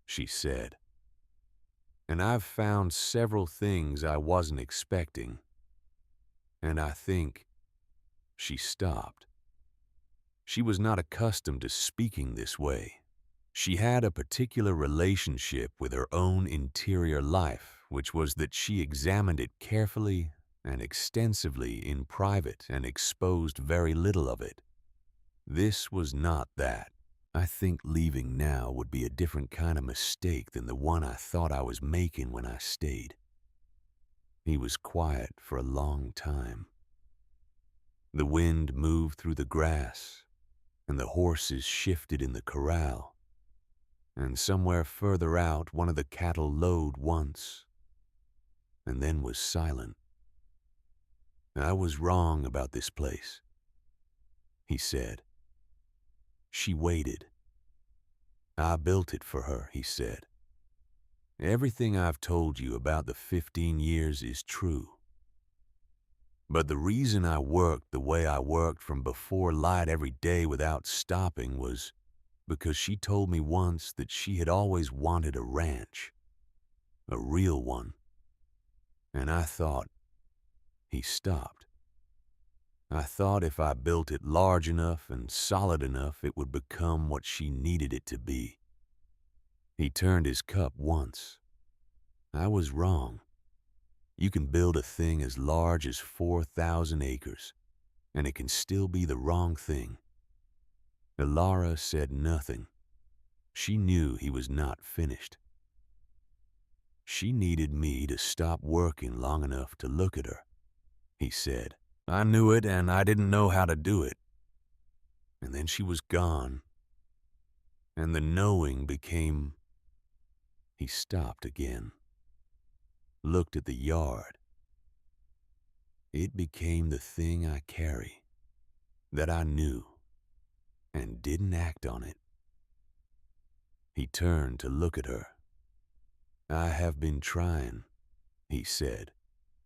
she said. "And I've found several things I wasn't expecting. And I think—" She stopped. She was not accustomed to speaking this way. She had a particular relationship with her own interior life, which was that she examined it carefully and extensively in private and exposed very little of it. This was not that. "I think leaving now would be a different kind of mistake than the one I thought I was making when I stayed." He was quiet for a long time. The wind moved through the grass, and the horses shifted in the corral, and somewhere further out one of the cattle lowed once, and then was silent. "I was wrong about this place," he said. She waited. "I built it for her," he said. "Everything I've told you about the 15 years is true. But the reason I worked the way I worked from before light every day without stopping was because she told me once that she had always wanted a ranch, a real one. And I thought—" He stopped. "I thought if I built it large enough and solid enough, it would become what she needed it to be." He turned his cup once. "I was wrong. You can build a thing as large as 4,000 acres, and it can still be the wrong thing." Elara said nothing. She knew he was not finished. "She needed me to stop working long enough to look at her," he said. "I knew it, and I didn't know how to do it. And then she was gone, and the knowing became—" He stopped again, looked at the yard. "It became the thing I carry, that I knew, and didn't act on it." He turned to look at her. "I have been trying," he said,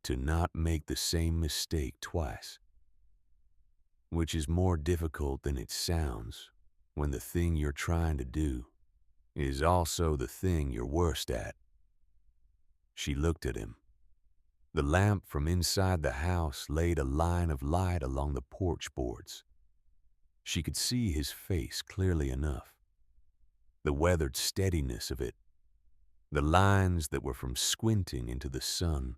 "to not make the same mistake twice. Which is more difficult than it sounds when the thing you're trying to do is also the thing you're worst at." She looked at him. The lamp from inside the house laid a line of light along the porch boards. She could see his face clearly enough. The weathered steadiness of it, the lines that were from squinting into the sun,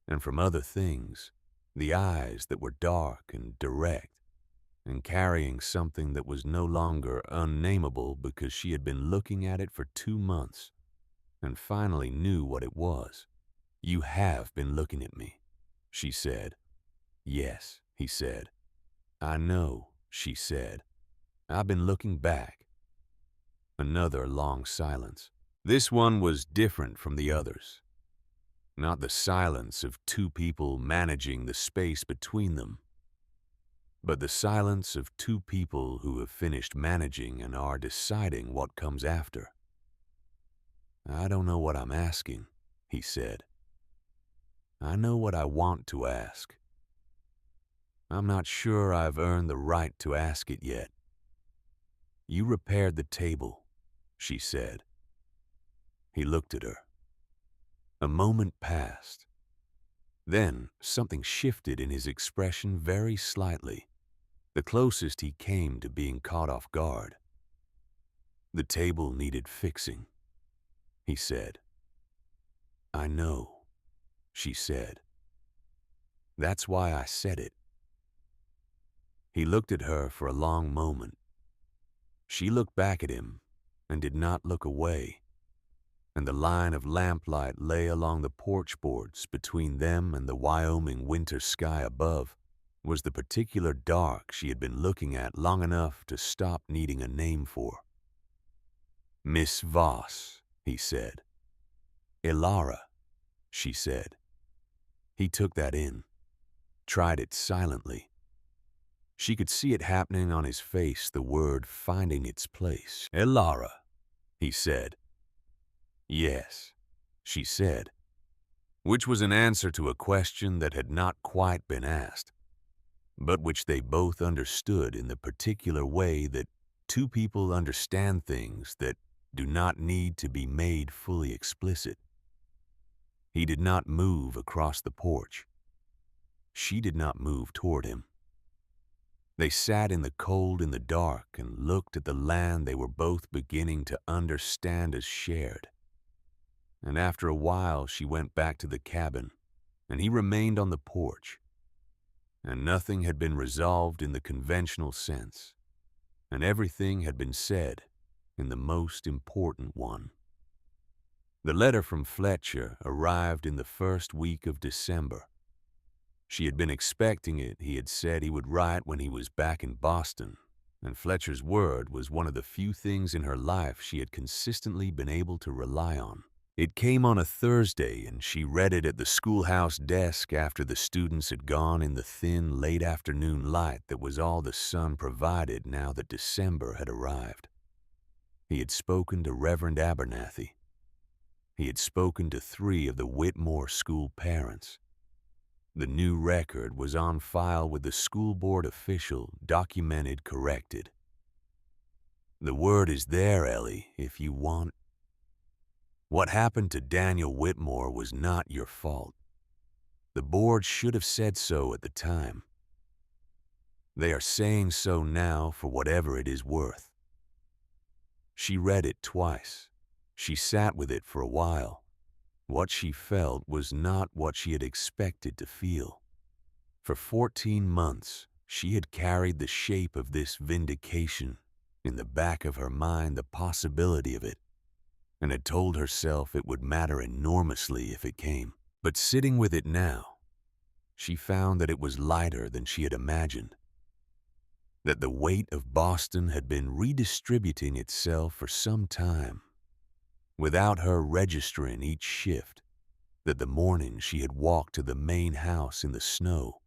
and from other things, the eyes that were dark and direct, and carrying something that was no longer unnameable because she had been looking at it for 2 months and finally knew what it was. "You have been looking at me," she said. "Yes," he said. "I know," she said. "I've been looking back." Another long silence. This one was different from the others. Not the silence of two people managing the space between them, but the silence of two people who have finished managing and are deciding what comes after. I don't know what I'm asking, he said. I know what I want to ask. I'm not sure I've earned the right to ask it yet. You repaired the table, she said. He looked at her. A moment passed. Then something shifted in his expression very slightly, the closest he came to being caught off guard. The table needed fixing, he said. I know, she said. That's why I said it. He looked at her for a long moment. She looked back at him and did not look away, and the line of lamplight lay along the porch boards between them and the Wyoming winter sky above was the particular dark she had been looking at long enough to stop needing a name for. Miss Voss, he said. Elara, she said. He took that in, tried it silently. She could see it happening on his face, the word finding its place. Elara, he said. Yes, she said, which was an answer to a question that had not quite been asked, but which they both understood in the particular way that two people understand things that do not need to be made fully explicit. He did not move across the porch. She did not move toward him. They sat in the cold in the dark and looked at the land they were both beginning to understand as shared. And after a while she went back to the cabin, and he remained on the porch. And nothing had been resolved in the conventional sense, and everything had been said in the most important one. The letter from Fletcher arrived in the first week of December. She had been expecting it. He had said he would write when he was back in Boston, and Fletcher's word was one of the few things in her life she had consistently been able to rely on. It came on a Thursday, and she read it at the schoolhouse desk after the students had gone in the thin, late afternoon light that was all the sun provided now that December had arrived. He had spoken to Reverend Abernathy. He had spoken to 3 of the Whitmore school parents. The new record was on file with the school board official, documented, corrected. The word is there, Ellie, if you want. What happened to Daniel Whitmore was not your fault. The board should have said so at the time. They are saying so now for whatever it is worth. She read it twice. She sat with it for a while. What she felt was not what she had expected to feel. For 14 months, she had carried the shape of this vindication in the back of her mind, the possibility of it, and had told herself it would matter enormously if it came. But sitting with it now, she found that it was lighter than she had imagined, that the weight of Boston had been redistributing itself for some time, without her registering each shift, that the morning she had walked to the main house in the snow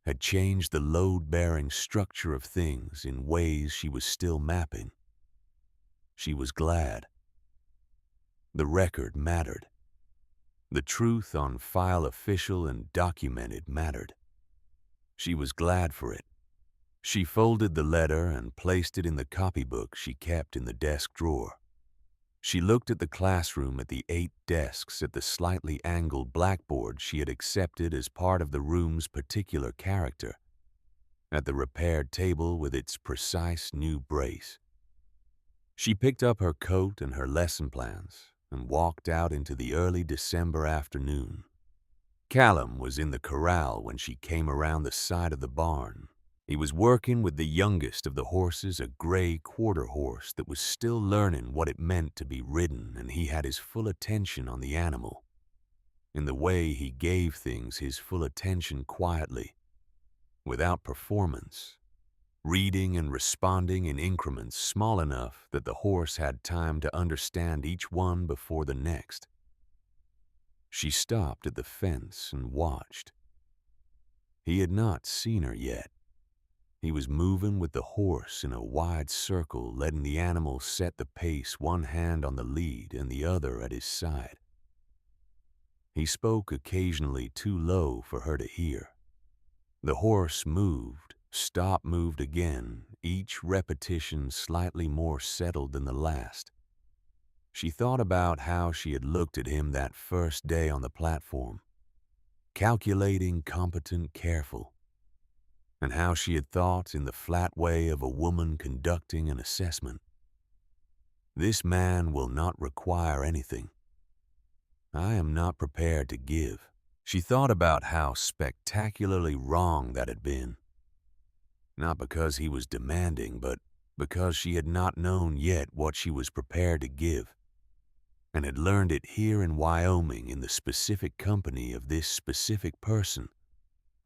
had changed the load-bearing structure of things in ways she was still mapping. She was glad. The record mattered. The truth on file, official and documented, mattered. She was glad for it. She folded the letter and placed it in the copybook she kept in the desk drawer. She looked at the classroom, at the 8 desks, at the slightly angled blackboard she had accepted as part of the room's particular character, at the repaired table with its precise new brace. She picked up her coat and her lesson plans and walked out into the early December afternoon. Callum was in the corral when she came around the side of the barn. He was working with the youngest of the horses, a gray quarter horse that was still learning what it meant to be ridden, and he had his full attention on the animal. In the way he gave things his full attention quietly, without performance, reading and responding in increments small enough that the horse had time to understand each one before the next. She stopped at the fence and watched. He had not seen her yet. He was moving with the horse in a wide circle, letting the animal set the pace, one hand on the lead and the other at his side. He spoke occasionally too low for her to hear. The horse moved, stopped, moved again, each repetition slightly more settled than the last. She thought about how she had looked at him that first day on the platform, calculating, competent, careful, and how she had thought in the flat way of a woman conducting an assessment. This man will not require anything. I am not prepared to give. She thought about how spectacularly wrong that had been. Not because he was demanding, but because she had not known yet what she was prepared to give, and had learned it here in Wyoming in the specific company of this specific person,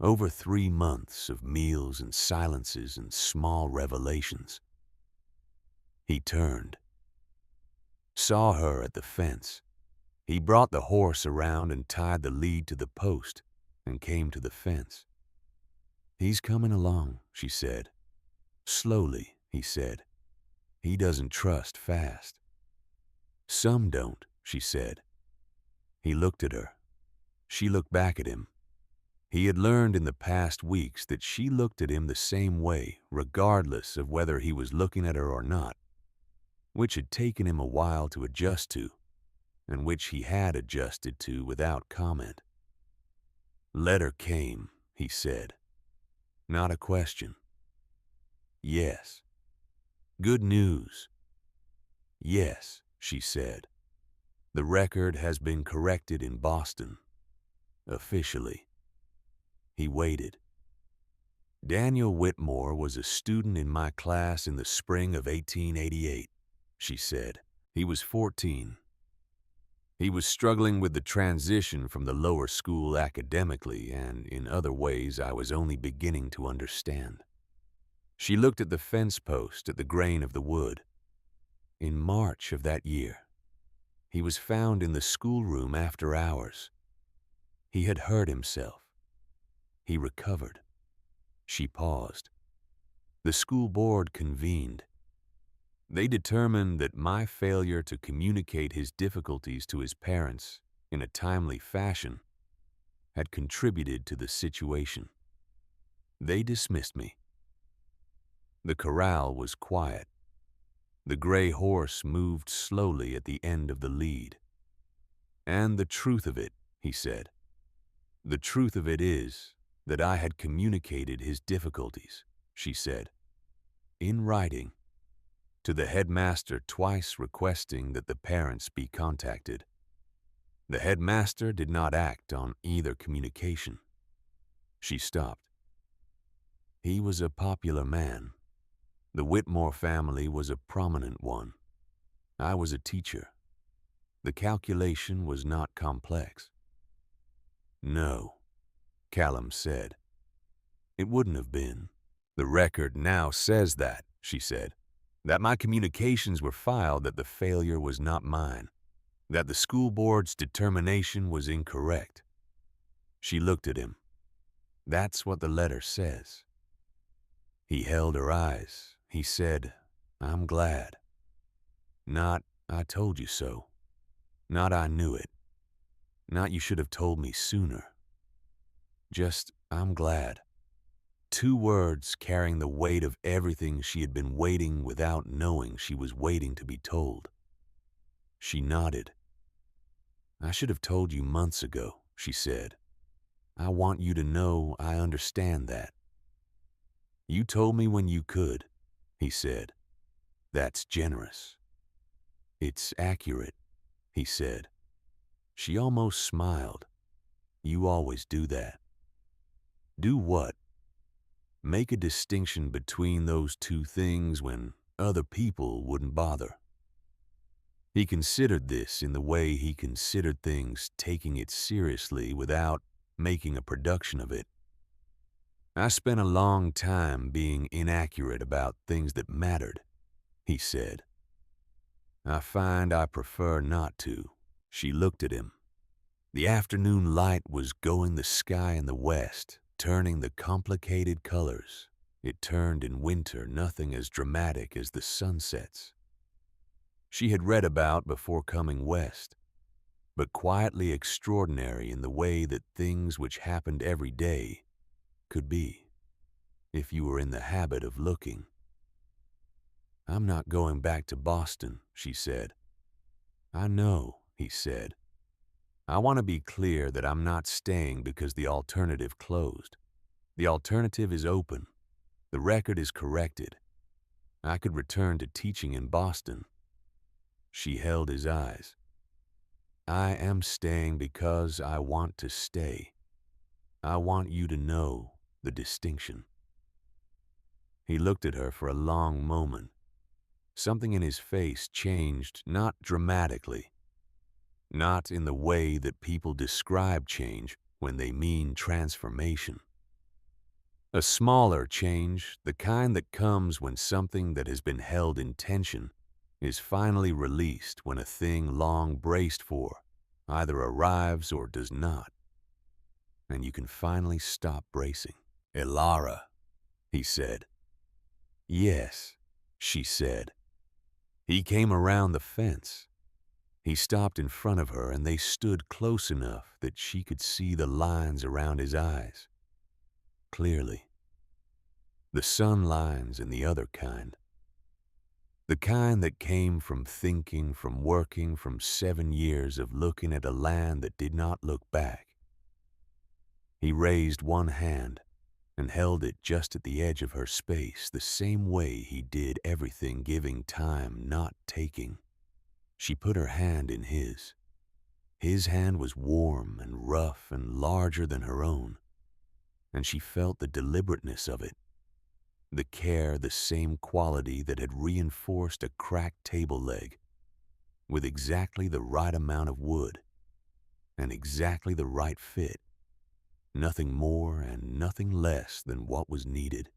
over 3 months of meals and silences and small revelations. He turned, saw her at the fence. He brought the horse around and tied the lead to the post and came to the fence. "He's coming along," she said. "Slowly," he said. "He doesn't trust fast." "Some don't," she said. He looked at her. She looked back at him. He had learned in the past weeks that she looked at him the same way, regardless of whether he was looking at her or not, which had taken him a while to adjust to, and which he had adjusted to without comment. "Letter came," he said. "Not a question." "Yes." "Good news." "Yes," she said. "The record has been corrected in Boston. Officially." He waited. "Daniel Whitmore was a student in my class in the spring of 1888, she said. "He was 14. He was struggling with the transition from the lower school academically, and in other ways I was only beginning to understand." She looked at the fence post, at the grain of the wood. "In March of that year, he was found in the schoolroom after hours. He had hurt himself. He recovered." She paused. "The school board convened. They determined that my failure to communicate his difficulties to his parents in a timely fashion had contributed to the situation. They dismissed me." The corral was quiet. The gray horse moved slowly at the end of the lead. "And the truth of it," he said, "the truth of it is that I had communicated his difficulties," she said, "in writing, to the headmaster, twice requesting that the parents be contacted. The headmaster did not act on either communication." She stopped. "He was a popular man. The Whitmore family was a prominent one. I was a teacher. The calculation was not complex." "No," Callum said. "It wouldn't have been. The record now says that," she said, "that my communications were filed, that the failure was not mine, that the school board's determination was incorrect." She looked at him. "That's what the letter says." He held her eyes. He said, "I'm glad." Not, "I told you so." Not, "I knew it." Not, "You should have told me sooner." Just, "I'm glad." 2 words carrying the weight of everything she had been waiting without knowing she was waiting to be told. She nodded. "I should have told you months ago," she said. "I want you to know I understand that." "You told me when you could," he said. "That's generous." "It's accurate," he said. She almost smiled. "You always do that." "Do what?" "Make a distinction between those 2 things when other people wouldn't bother." He considered this in the way he considered things, taking it seriously without making a production of it. "I spent a long time being inaccurate about things that mattered," he said. "I find I prefer not to." She looked at him. The afternoon light was going the sky in the west, turning the complicated colors. It turned in winter nothing as dramatic as the sunsets she had read about before coming west, but quietly extraordinary in the way that things which happened every day could be, if you were in the habit of looking. "I'm not going back to Boston," she said. "I know," he said. "I want to be clear that I'm not staying because the alternative closed. The alternative is open. The record is corrected. I could return to teaching in Boston." She held his eyes. "I am staying because I want to stay. I want you to know the distinction." He looked at her for a long moment. Something in his face changed, not dramatically, not in the way that people describe change when they mean transformation. A smaller change, the kind that comes when something that has been held in tension is finally released when a thing long braced for either arrives or does not, and you can finally stop bracing. "Elara," he said. "Yes," she said. He came around the fence. He stopped in front of her, and they stood close enough that she could see the lines around his eyes clearly. The sun lines and the other kind. The kind that came from thinking, from working, from 7 years of looking at a land that did not look back. He raised one hand and held it just at the edge of her space, the same way he did everything, giving time, not taking. She put her hand in his. His hand was warm and rough and larger than her own, and she felt the deliberateness of it, the care, the same quality that had reinforced a cracked table leg, with exactly the right amount of wood and exactly the right fit, nothing more and nothing less than what was needed.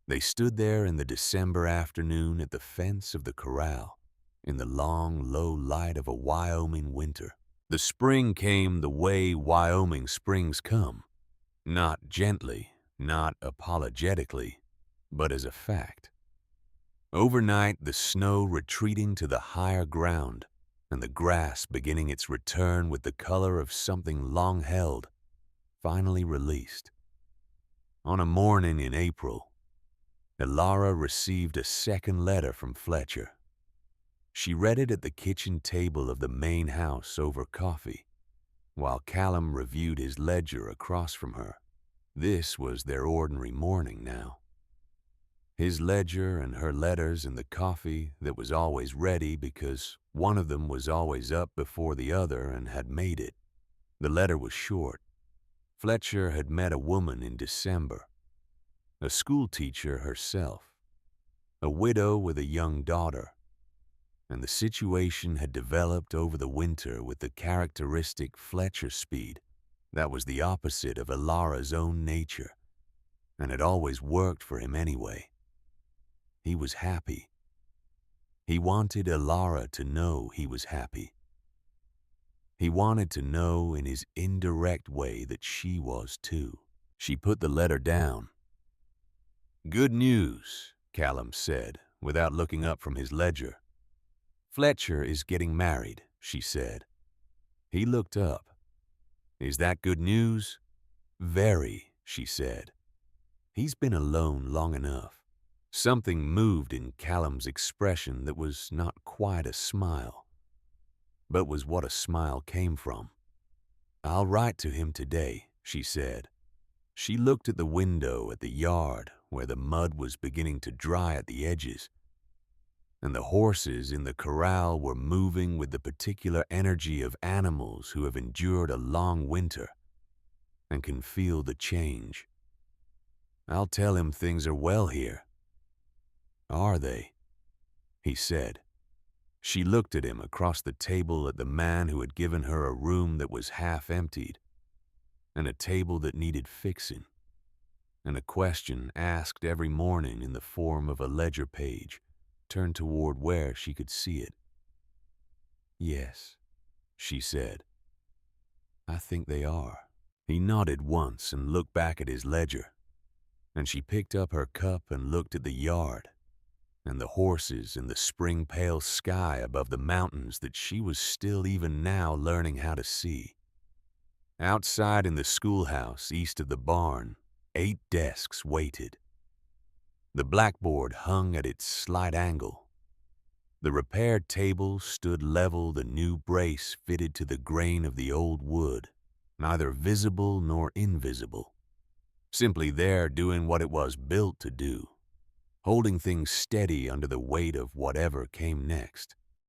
They stood there in the December afternoon at the fence of the corral, in the long, low light of a Wyoming winter. The spring came the way Wyoming springs come, not gently, not apologetically, but as a fact. Overnight, the snow retreating to the higher ground, and the grass beginning its return with the color of something long held, finally released. On a morning in April, Elara received a second letter from Fletcher. She read it at the kitchen table of the main house over coffee, while Callum reviewed his ledger across from her. This was their ordinary morning now. His ledger and her letters and the coffee that was always ready because one of them was always up before the other and had made it. The letter was short. Fletcher had met a woman in December, a school teacher herself, a widow with a young daughter, and the situation had developed over the winter with the characteristic Fletcher speed that was the opposite of Elara's own nature, and had always worked for him anyway. He was happy. He wanted Elara to know he was happy. He wanted to know in his indirect way that she was too. She put the letter down. "Good news," Callum said, without looking up from his ledger. "Fletcher is getting married," she said. He looked up. "Is that good news?" "Very," she said. "He's been alone long enough." Something moved in Callum's expression that was not quite a smile, but was what a smile came from. "I'll write to him today," she said. She looked at the window at the yard where the mud was beginning to dry at the edges, and the horses in the corral were moving with the particular energy of animals who have endured a long winter and can feel the change. "I'll tell him things are well here." "Are they?" he said. She looked at him across the table at the man who had given her a room that was half emptied, and a table that needed fixing, and a question asked every morning in the form of a ledger page turned toward where she could see it. "Yes," she said. "I think they are." He nodded once and looked back at his ledger. and she picked up her cup and looked at the yard and the horses in the spring pale sky above the mountains that she was still even now learning how to see. Outside in the schoolhouse east of the barn, 8 desks waited. The blackboard hung at its slight angle. The repaired table stood level, the new brace fitted to the grain of the old wood, neither visible nor invisible, simply there doing what it was built to do, holding things steady under the weight of whatever came next.